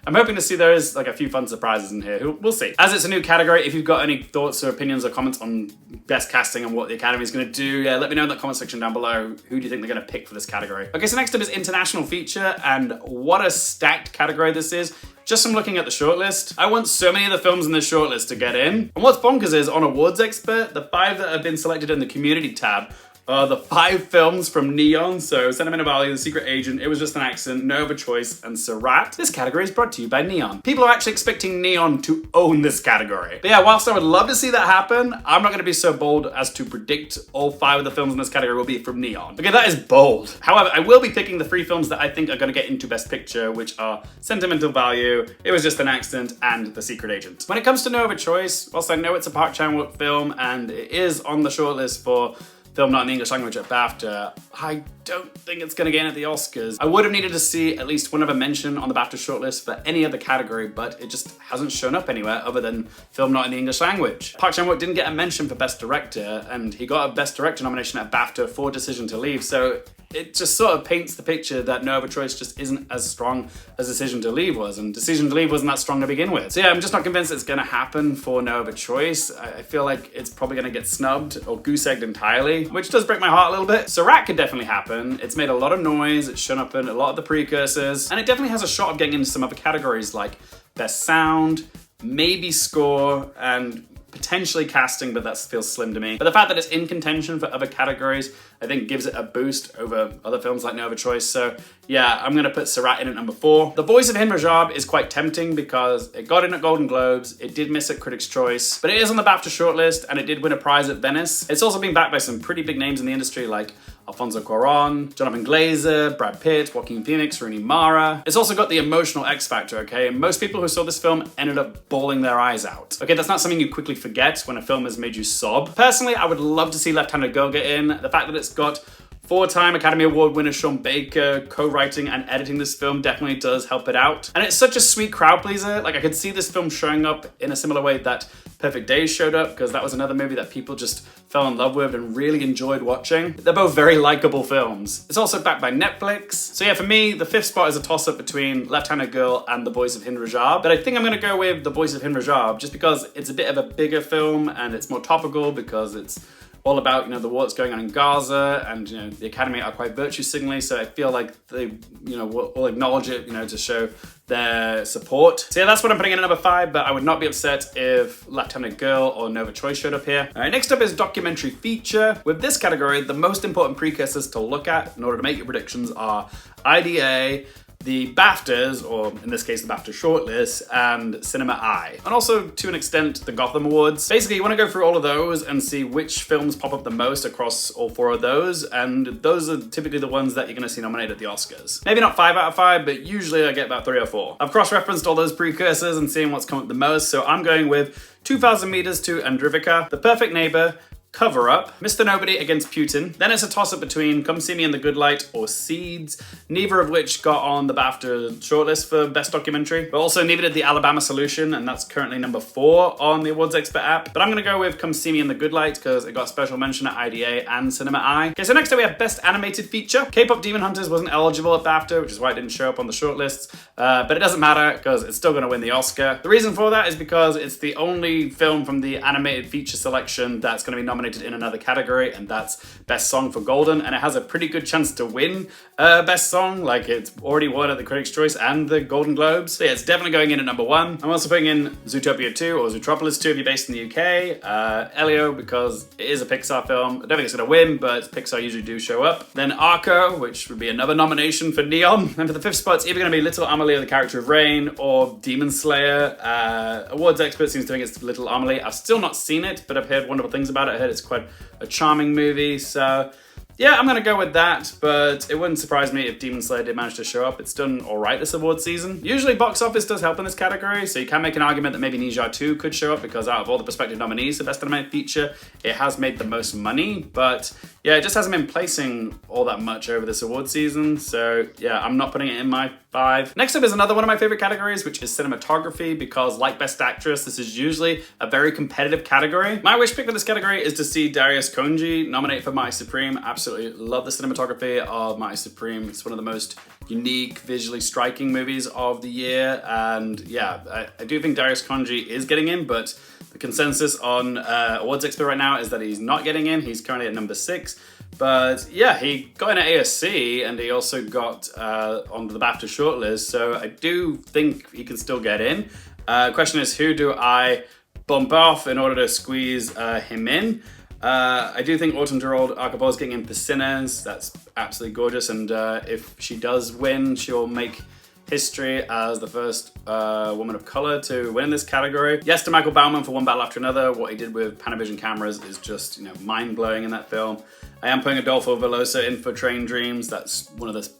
I'm hoping to see there is like a few fun surprises in here. We'll see. As it's a new category, if you've got any thoughts or opinions or comments on best casting and what the Academy is going to do, yeah, let me know in the comment section down below. Who do you think they're going to pick for this category? Okay, so next up is International Feature, and what a stacked category this is. Just from looking at the shortlist, I want so many of the films in this shortlist to get in. And what's bonkers is, on Awards Expert, the 5 that have been selected in the Community tab the 5 films from Neon, so Sentimental Value, The Secret Agent, It Was Just an Accident, No Other Choice, and Sarat. This category is brought to you by Neon. People are actually expecting Neon to own this category. But yeah, whilst I would love to see that happen, I'm not going to be so bold as to predict all 5 of the films in this category will be from Neon. Okay, that is bold. However, I will be picking the 3 films that I think are going to get into Best Picture, which are Sentimental Value, It Was Just an Accident, and The Secret Agent. When it comes to No Other Choice, whilst I know it's a Park Chan-wook film and it is on the shortlist for film not in the English language at BAFTA, I don't think it's gonna get in at the Oscars. I would have needed to see at least one other mention on the BAFTA shortlist for any other category, but it just hasn't shown up anywhere other than film not in the English language. Park Chan-wook didn't get a mention for Best Director, and he got a Best Director nomination at BAFTA for Decision to Leave, so it just sort of paints the picture that No Other Choice just isn't as strong as Decision to Leave was, and Decision to Leave wasn't that strong to begin with. So yeah, I'm just not convinced it's gonna happen for No Other Choice. I feel like it's probably gonna get snubbed or goose-egged entirely, which does break my heart a little bit. Seurat could definitely happen. It's made a lot of noise, it's shown up in a lot of the precursors, and it definitely has a shot of getting into some other categories like Best Sound, maybe Score, and potentially casting, but that feels slim to me. But the fact that it's in contention for other categories, I think gives it a boost over other films like No Other Choice. So yeah, I'm gonna put Seurat in at number 4. The Voice of Hind Rajab is quite tempting because it got in at Golden Globes, it did miss at Critics' Choice, but it is on the BAFTA shortlist and it did win a prize at Venice. It's also been backed by some pretty big names in the industry like Alfonso Cuarón, Jonathan Glazer, Brad Pitt, Joaquin Phoenix, Rooney Mara. It's also got the emotional X factor, okay? Most people who saw this film ended up bawling their eyes out. Okay, that's not something you quickly forget when a film has made you sob. Personally, I would love to see Left-Handed Girl get in. The fact that it's got 4-time Academy Award winner Sean Baker co-writing and editing this film definitely does help it out. And it's such a sweet crowd pleaser. Like, I could see this film showing up in a similar way that Perfect Days showed up, because that was another movie that people just fell in love with and really enjoyed watching. They're both very likable films. It's also backed by Netflix. So yeah, for me, the 5th spot is a toss-up between Left-Handed Girl and The Voice of Hind Rajab. But I think I'm gonna go with The Voice of Hind Rajab just because it's a bit of a bigger film and it's more topical because it's all about, you know, the war that's going on in Gaza, and, you know, the Academy are quite virtue signaling, so I feel like they, you know, will acknowledge it, you know, to show their support. So yeah, that's what I'm putting in at number 5, but I would not be upset if Left-Handed Girl or No Other Choice showed up here. All right, next up is documentary feature. With this category, the most important precursors to look at in order to make your predictions are IDA, the BAFTAs, or in this case the BAFTA shortlist, and Cinema Eye. And also, to an extent, the Gotham Awards. Basically, you want to go through all of those and see which films pop up the most across all 4 of those, and those are typically the ones that you're going to see nominated at the Oscars. Maybe not 5 out of 5, but usually I get about 3 or 4. I've cross-referenced all those precursors and seeing what's come up the most, so I'm going with 2,000 Meters to Andrivka, The Perfect Neighbor, Cover Up, Mr. Nobody against Putin. Then it's a toss-up between Come See Me in the Good Light or Seeds, neither of which got on the BAFTA shortlist for Best Documentary, but also neither did The Alabama Solution, and that's currently number 4 on the Awards Expert app. But I'm gonna go with Come See Me in the Good Light because it got special mention at IDA and Cinema Eye. Okay, so next up we have Best Animated Feature. K-Pop Demon Hunters wasn't eligible at BAFTA, which is why it didn't show up on the shortlists, but it doesn't matter because it's still gonna win the Oscar. The reason for that is because it's the only film from the animated feature selection that's gonna be nominated in another category, and that's Best Song for Golden, and it has a pretty good chance to win Best Song, like it's already won at the Critics' Choice and the Golden Globes. So yeah, it's definitely going in at number 1. I'm also putting in Zootopia 2 or Zootropolis 2 if you're based in the UK, Elio because it is a Pixar film. I don't think it's going to win, but Pixar usually do show up. Then Arco, which would be another nomination for Neon. And for the 5th spot, it's either going to be Little Amelie, the character of Rain, or Demon Slayer. Awards Expert seems to think it's Little Amelie. I've still not seen it, but I've heard wonderful things about it. I heard it's quite a charming movie, so yeah, I'm gonna go with that, but it wouldn't surprise me if Demon Slayer did manage to show up. It's done alright this award season. Usually box office does help in this category, so you can make an argument that maybe Ninja 2 could show up because out of all the prospective nominees for Best Animated Feature, it has made the most money, but yeah, it just hasn't been placing all that much over this award season, so yeah, I'm not putting it in my 5. Next up is another one of my favorite categories, which is cinematography, because like Best Actress, this is usually a very competitive category. My wish pick for this category is to see Darius Khondji nominated for Mighty Supreme. Absolutely love the cinematography of Mighty Supreme. It's one of the most unique, visually striking movies of the year, and yeah, I do think Darius Khondji is getting in, but the consensus on Awards Expert right now is that he's not getting in. He's currently at number 6. But yeah, he got in at ASC and he also got onto the BAFTA shortlist, so I do think he can still get in. Question is, who do I bump off in order to squeeze him in? I do think Autumn Gerald Archibald is getting in for Sinners. That's absolutely gorgeous, and if she does win, she'll make history as the first woman of color to win in this category. Yes to Michael Bauman for One Battle After Another. What he did with Panavision cameras is just, you know, mind-blowing in that film. I am putting Adolfo Velosa in for Train Dreams. That's one of the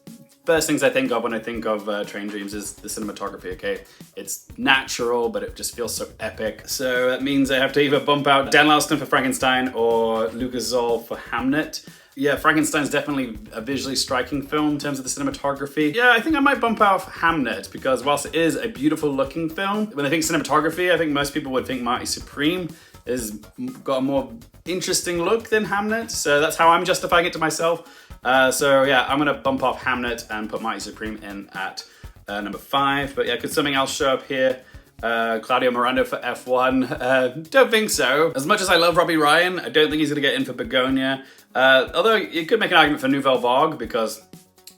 first things I think of when I think of Train Dreams is the cinematography, okay? It's natural, but it just feels so epic. So that means I have to either bump out Dan Laustsen for Frankenstein or Lucas Zoll for Hamnet. Yeah, Frankenstein's definitely a visually striking film in terms of the cinematography. Yeah, I think I might bump out Hamnet because whilst it is a beautiful looking film, when I think cinematography, I think most people would think Marty Supreme has got a more interesting look than Hamnet. So that's how I'm justifying it to myself. So yeah, I'm gonna bump off Hamnet and put Mighty Supreme in at number 5. But yeah, could something else show up here? Claudio Miranda for F1. Don't think so. As much as I love Robbie Ryan, I don't think he's gonna get in for Begonia. Although you could make an argument for Nouvelle Vague because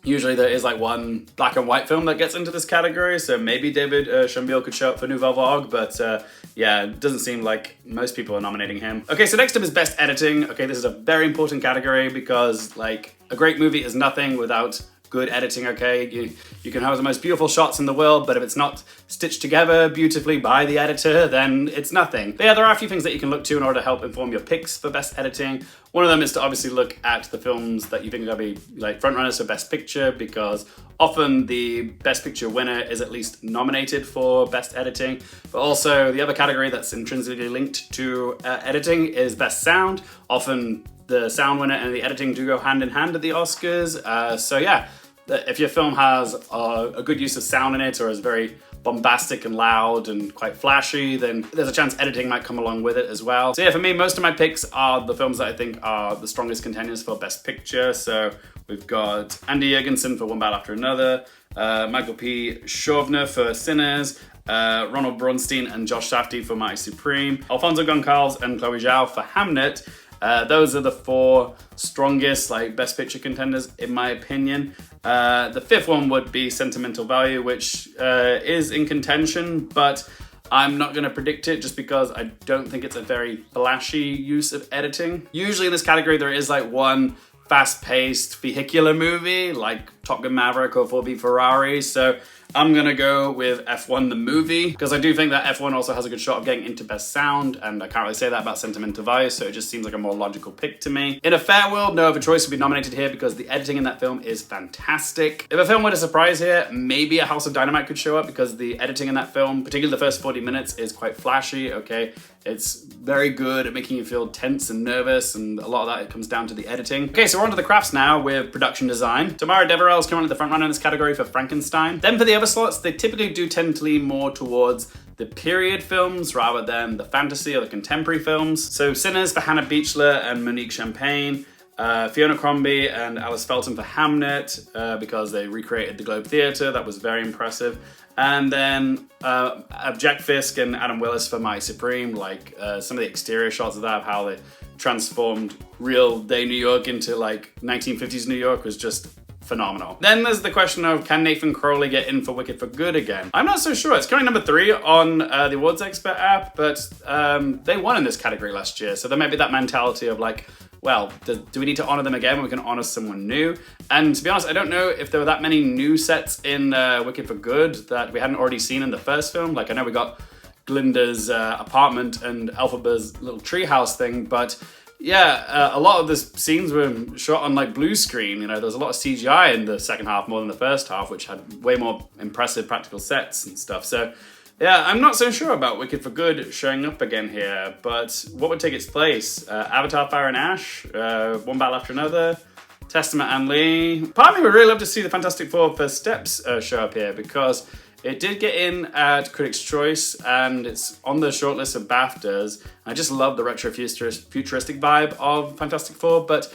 usually there is like one black and white film that gets into this category, so maybe David Chambiel could show up for Nouvelle Vague, but yeah, it doesn't seem like most people are nominating him. Okay, so next up is Best Editing. Okay, this is a very important category because like a great movie is nothing without good editing, okay? You can have the most beautiful shots in the world, but if it's not stitched together beautifully by the editor, then it's nothing. But yeah, there are a few things that you can look to in order to help inform your picks for Best Editing. One of them is to obviously look at the films that you think are gonna be like frontrunners for Best Picture, because often the Best Picture winner is at least nominated for Best Editing. But also the other category that's intrinsically linked to editing is Best Sound. Often the sound winner and the editing do go hand in hand at the Oscars. So yeah, if your film has a good use of sound in it or is very bombastic and loud and quite flashy, then there's a chance editing might come along with it as well. So yeah, for me, most of my picks are the films that I think are the strongest contenders for Best Picture. So we've got Andy Jurgensen for One Battle After Another, Michael P. Shovner for Sinners, Ronald Brunstein and Josh Safdie for Mighty Supreme, Alfonso Goncalves and Chloe Zhao for Hamnet. Those are the 4 strongest like Best Picture contenders in my opinion. The 5th one would be Sentimental Value, which is in contention, but I'm not going to predict it just because I don't think it's a very flashy use of editing. Usually in this category there is like one fast-paced vehicular movie like Top Gun Maverick or Ford v Ferrari, so I'm gonna go with F1 the movie because I do think that F1 also has a good shot of getting into Best Sound, and I can't really say that about Sentimental Value, so it just seems like a more logical pick to me. In a fair world, no other choice would be nominated here because the editing in that film is fantastic. If a film were to surprise here, maybe A House of Dynamite could show up because the editing in that film, particularly the first 40 minutes, is quite flashy, okay? It's very good at making you feel tense and nervous, and a lot of that it comes down to the editing. Okay, so we're on to the crafts now with production design. Tamara Deverell is currently the frontrunner in this category for Frankenstein. Then for the other slots, they typically do tend to lean more towards the period films rather than the fantasy or the contemporary films. So Sinners for Hannah Beachler and Monique Champagne, Fiona Crombie and Alice Felton for Hamnet because they recreated the Globe Theatre. That was very impressive. And then Jack Fisk and Adam Willis for My Supreme, like some of the exterior shots of that, how they transformed real day New York into like 1950s New York was just phenomenal. Then there's the question of, can Nathan Crowley get in for Wicked for Good again? I'm not so sure. It's currently number 3 on the Awards Expert app, but they won in this category last year. So there might be that mentality of like, well, do we need to honor them again when we can honor someone new? And to be honest, I don't know if there were that many new sets in Wicked for Good that we hadn't already seen in the first film. Like I know we got Glinda's apartment and Elphaba's little treehouse thing, but yeah, a lot of the scenes were shot on like blue screen. You know, there's a lot of CGI in the second half more than the first half, which had way more impressive practical sets and stuff. So yeah, I'm not so sure about Wicked for Good showing up again here, but what would take its place? Avatar, Fire and Ash, One Battle After Another, Testament and Lee. Part of me would really love to see the Fantastic Four First Steps show up here because it did get in at Critics' Choice and it's on the shortlist of BAFTAs. I just love the retro-futuristic vibe of Fantastic Four, but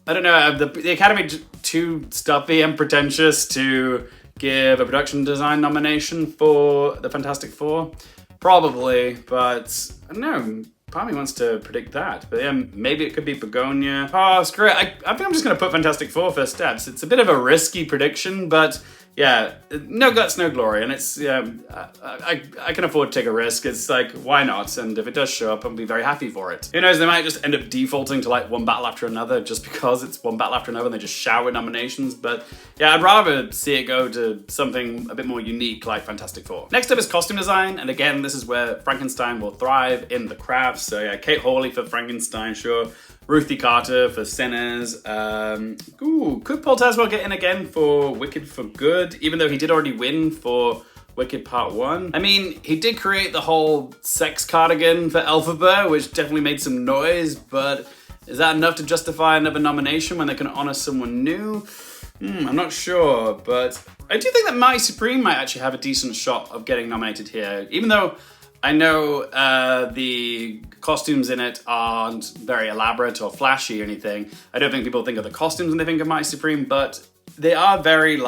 I don't know, the Academy too stuffy and pretentious to give a production design nomination for the Fantastic Four? Probably, but I don't know. Part of me wants to predict that, but yeah, maybe it could be Begonia. Oh, screw it. I think I'm just going to put Fantastic Four First Steps. It's a bit of a risky prediction, but yeah, no guts, no glory, and it's I can afford to take a risk. It's like, why not? And if it does show up, I'll be very happy for it. Who knows? They might just end up defaulting to like One Battle After Another just because it's One Battle After Another and they just shower nominations. But yeah, I'd rather see it go to something a bit more unique like Fantastic Four. Next up is costume design, and again, this is where Frankenstein will thrive in the crafts. So yeah, Kate Hawley for Frankenstein, sure. Ruthie Carter for Sinners. Could Paul Tazwell get in again for Wicked for Good, even though he did already win for Wicked Part 1? I mean, he did create the whole sex cardigan for Elphaba, which definitely made some noise, but is that enough to justify another nomination when they can honor someone new? I'm not sure, but I do think that My Supreme might actually have a decent shot of getting nominated here, even though I know the costumes in it aren't very elaborate or flashy or anything. I don't think people think of the costumes when they think of My Supreme, but they are very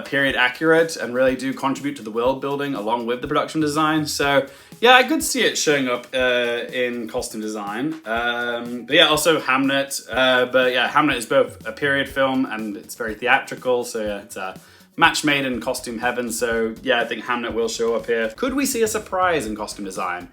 period accurate and really do contribute to the world building along with the production design. So yeah, I could see it showing up in costume design. But yeah, also Hamnet. But yeah, Hamnet is both a period film and it's very theatrical. So yeah, it's a match made in costume heaven. So yeah, I think Hamnet will show up here. Could we see a surprise in costume design?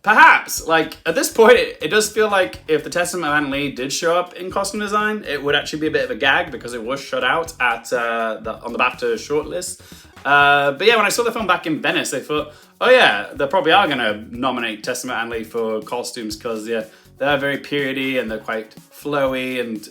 Perhaps. At this point, it does feel like if the Testament of Anne Lee did show up in costume design, it would actually be a bit of a gag because it was shut out at on the BAFTA shortlist. But yeah, when I saw the film back in Venice, I thought, oh yeah, they probably are going to nominate Testament of Anne Lee for costumes because yeah, they're very periody and they're quite flowy and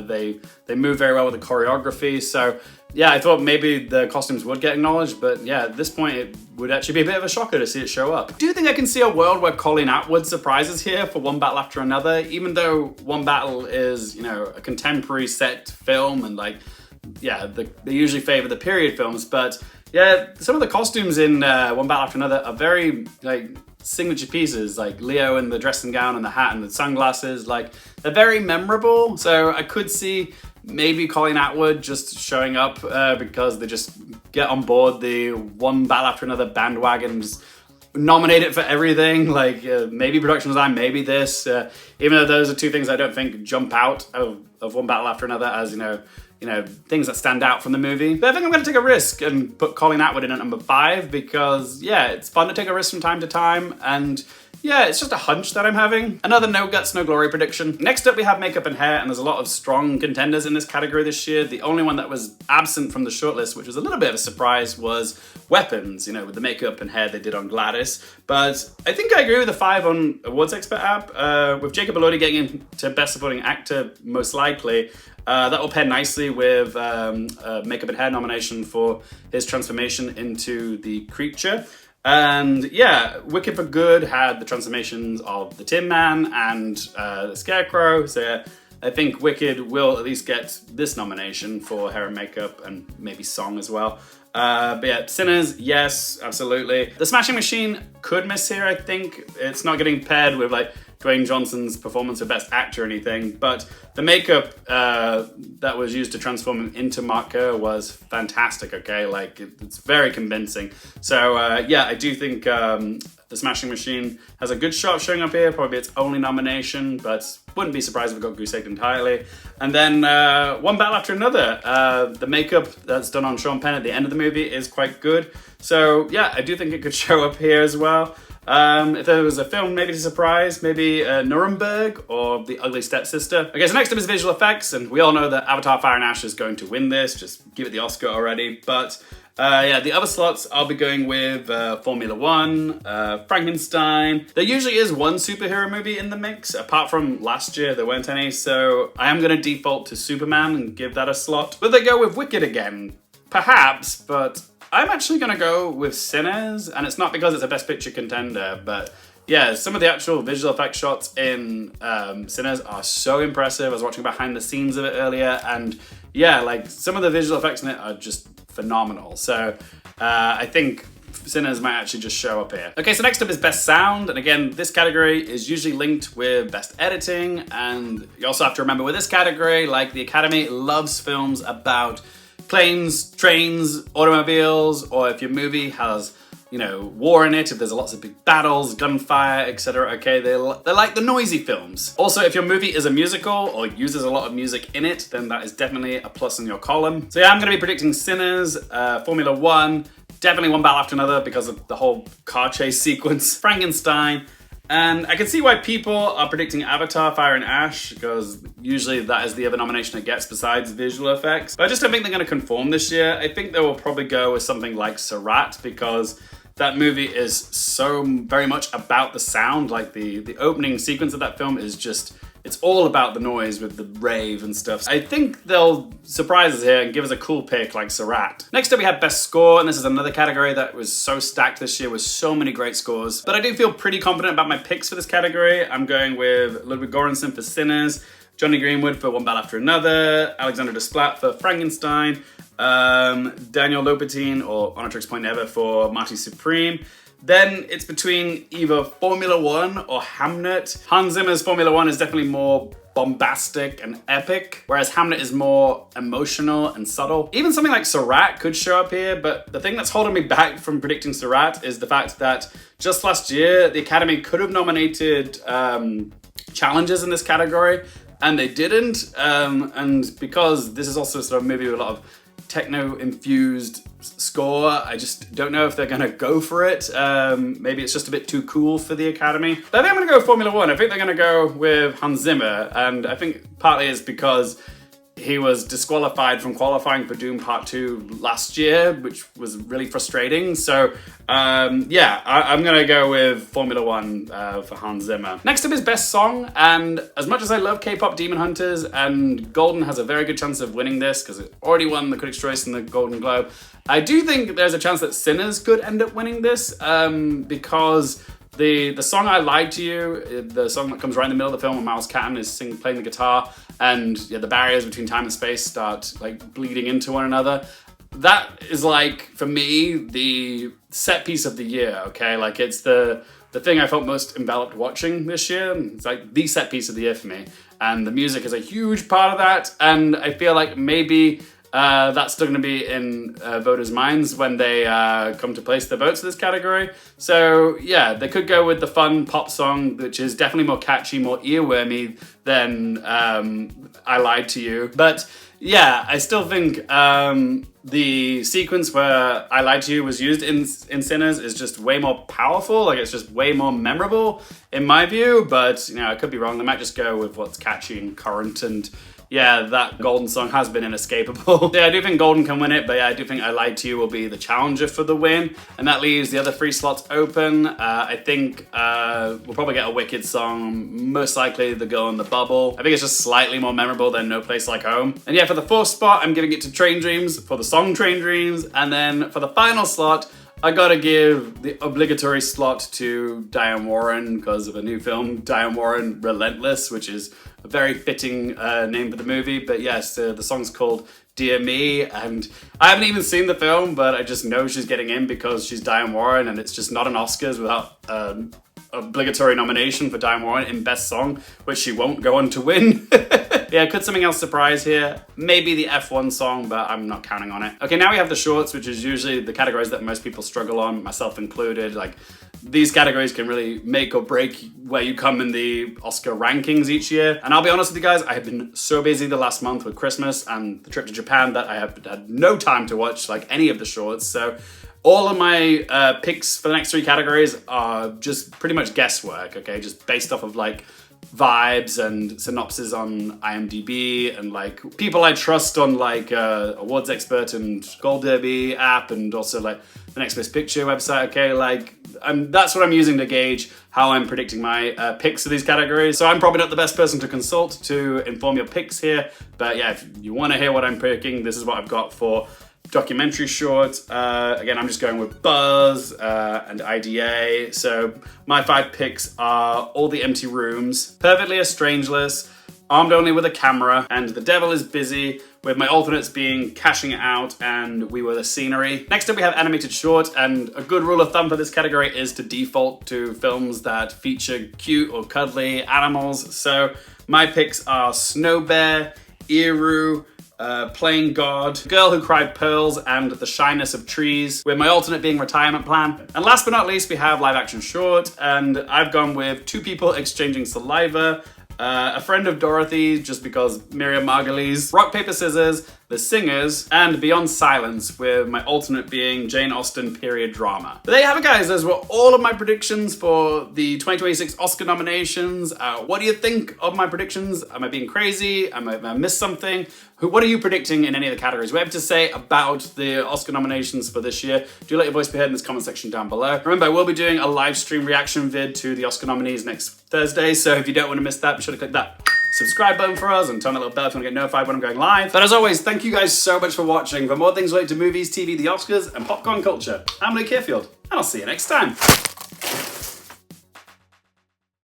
they move very well with the choreography. So yeah, I thought maybe the costumes would get acknowledged, but yeah, at this point it would actually be a bit of a shocker to see it show up. I do think I can see a world where Colleen Atwood surprises here for One Battle After Another, even though One Battle is, a contemporary set film and they usually favor the period films, but yeah, some of the costumes in One Battle After Another are very signature pieces, like Leo in the dressing gown and the hat and the sunglasses. They're very memorable. So I could see maybe Colleen Atwood just showing up because they just get on board the One Battle After Another bandwagon, just nominate it for everything. Maybe production design, maybe this. Even though those are two things I don't think jump out of One Battle After Another as things that stand out from the movie. But I think I'm going to take a risk and put Colleen Atwood in at number 5 because, yeah, it's fun to take a risk from time to time. And yeah, it's just a hunch that I'm having. Another No Guts, No Glory prediction. Next up, we have makeup and hair, and there's a lot of strong contenders in this category this year. The only one that was absent from the shortlist, which was a little bit of a surprise, was Weapons, with the makeup and hair they did on Gladys. But I think I agree with the 5 on Awards Expert app. With Jacob Elordi getting into Best Supporting Actor, most likely, that will pair nicely with makeup and hair nomination for his transformation into the creature. And yeah, Wicked for Good had the transformations of the Tin Man and the Scarecrow. So yeah, I think Wicked will at least get this nomination for hair and makeup and maybe song as well. But yeah, Sinners, yes, absolutely. The Smashing Machine could miss here, I think. It's not getting paired with Dwayne Johnson's performance of Best Actor or anything, but the makeup that was used to transform him into Mark Kerr was fantastic, okay? It's very convincing. So yeah, I do think the Smashing Machine has a good shot of showing up here, probably its only nomination, but wouldn't be surprised if it got goose egged entirely. And then One Battle After Another. The makeup that's done on Sean Penn at the end of the movie is quite good. So yeah, I do think it could show up here as well. If there was a film maybe to surprise, maybe Nuremberg or The Ugly Stepsister. Okay, so next up is visual effects, and we all know that Avatar Fire and Ash is going to win this. Just give it the Oscar already. But yeah, the other slots I'll be going with Formula One, Frankenstein. There usually is one superhero movie in the mix. Apart from last year, there weren't any. So I am going to default to Superman and give that a slot. Will they go with Wicked again? Perhaps, but I'm actually going to go with Sinners, and it's not because it's a Best Picture contender, but yeah, some of the actual visual effects shots in Sinners are so impressive. I was watching behind the scenes of it earlier, and yeah, some of the visual effects in it are just phenomenal. So I think Sinners might actually just show up here. Okay, so next up is Best Sound, and again, this category is usually linked with Best Editing, and you also have to remember with this category, the Academy loves films about planes, trains, automobiles, or if your movie has, war in it, if there's lots of big battles, gunfire, etc. Okay, they like the noisy films. Also, if your movie is a musical or uses a lot of music in it, then that is definitely a plus in your column. So yeah, I'm going to be predicting Sinners, Formula One, definitely One Battle After Another because of the whole car chase sequence, Frankenstein, and I can see why people are predicting Avatar, Fire and Ash, because usually that is the other nomination it gets besides visual effects. But I just don't think they're going to conform this year. I think they will probably go with something like Sarat, because that movie is so very much about the sound. The opening sequence of that film is just it's all about the noise with the rave and stuff. I think they'll surprise us here and give us a cool pick like Surratt. Next up we have Best Score, and this is another category that was so stacked this year with so many great scores. But I do feel pretty confident about my picks for this category. I'm going with Ludwig Göransson for Sinners, Johnny Greenwood for One Battle After Another, Alexander Desplat for Frankenstein, Daniel Lopatin or On a Tricks Point Never for Marty Supreme. Then it's between either Formula One or Hamnet. Hans Zimmer's Formula One is definitely more bombastic and epic, whereas Hamnet is more emotional and subtle. Even something like Surratt could show up here, but the thing that's holding me back from predicting Surratt is the fact that just last year, the Academy could have nominated challenges in this category, and they didn't. And because this is also sort of a movie with a lot of techno-infused score, I just don't know if they're gonna go for it. Maybe it's just a bit too cool for the Academy. But I think I'm gonna go with Formula One. I think they're gonna go with Hans Zimmer, and I think partly it's because he was disqualified from qualifying for Doom Part 2 last year, which was really frustrating. So yeah, I'm gonna go with Formula One for Hans Zimmer. Next up is Best Song, and as much as I love K-pop Demon Hunters, and Golden has a very good chance of winning this because it already won the Critics' Choice and the Golden Globe, I do think there's a chance that Sinners could end up winning this because the song I Lied to You, the song that comes right in the middle of the film when Miles Catton is playing the guitar, and yeah, the barriers between time and space start like bleeding into one another. That is like, for me, the set piece of the year, okay? Like it's the thing I felt most enveloped watching this year. It's like the set piece of the year for me. And the music is a huge part of that. And I feel like maybe that's still going to be in voters' minds when they come to place their votes for this category. So yeah, they could go with the fun pop song, which is definitely more catchy, more earwormy than I Lied to You. But yeah, I still think the sequence where I Lied to You was used in Sinners is just way more powerful. Like it's just way more memorable in my view. But you know, I could be wrong. They might just go with what's catchy and current, and yeah, that Golden song has been inescapable. Yeah, I do think Golden can win it, but yeah, I do think I Lied to You will be the challenger for the win, and that leaves the other 3 slots open. I think we'll probably get a Wicked song, most likely The Girl in the Bubble. I think it's just slightly more memorable than No Place Like Home. And yeah, for the 4th spot, I'm giving it to Train Dreams for the song Train Dreams, and then for the final slot, I gotta give the obligatory slot to Diane Warren because of a new film, Diane Warren Relentless, which is a very fitting name for the movie. But yes, the song's called Dear Me, and I haven't even seen the film, but I just know she's getting in because she's Diane Warren, and it's just not an Oscars without obligatory nomination for Diane Warren in Best Song, which she won't go on to win. Yeah, could something else surprise here? Maybe the F1 song, but I'm not counting on it. Okay, now we have the shorts, which is usually the categories that most people struggle on, myself included. Like, these categories can really make or break where you come in the Oscar rankings each year. And I'll be honest with you guys, I have been so busy the last month with Christmas and the trip to Japan that I have had no time to watch like any of the shorts. So all of my picks for the next 3 categories are just pretty much guesswork, okay? Just based off of like vibes and synopsis on IMDb and like people I trust on like awards expert and Gold Derby app, and also like the Next Best Picture website, okay? Like that's what I'm using to gauge how I'm predicting my picks for these categories. So I'm probably not the best person to consult to inform your picks here, but yeah, if you want to hear what I'm picking, this is what I've got for documentary short. Again, I'm just going with Buzz and IDA. So my 5 picks are All the Empty Rooms, Perfectly Estrangeless, Armed Only with a Camera, and The Devil is Busy, with my alternates being Cashing It Out and We Were the Scenery. Next up we have animated short, and a good rule of thumb for this category is to default to films that feature cute or cuddly animals. So my picks are Snow Bear, Iru, Playing God, Girl Who Cried Pearls, and The Shyness of Trees, with my alternate being Retirement Plan. And last but not least, we have live action short, and I've gone with Two People Exchanging Saliva, A Friend of Dorothy, just because Miriam Margolyes, Rock, Paper, Scissors, The Singers, and Beyond Silence, with my alternate being Jane Austen period drama. But there you have it, guys. Those were all of my predictions for the 2026 Oscar nominations. What do you think of my predictions? Am I being crazy? Am I missed something? What are you predicting in any of the categories? What do you have to say about the Oscar nominations for this year? Do let your voice be heard in this comment section down below. Remember, I will be doing a live stream reaction vid to the Oscar nominees next Thursday, so if you don't want to miss that, be sure to click that subscribe button for us and turn that little bell if you want to get notified when I'm going live. But as always, thank you guys so much for watching. For more things related to movies, TV, the Oscars, and popcorn culture, I'm Luke Carefield, and I'll see you next time.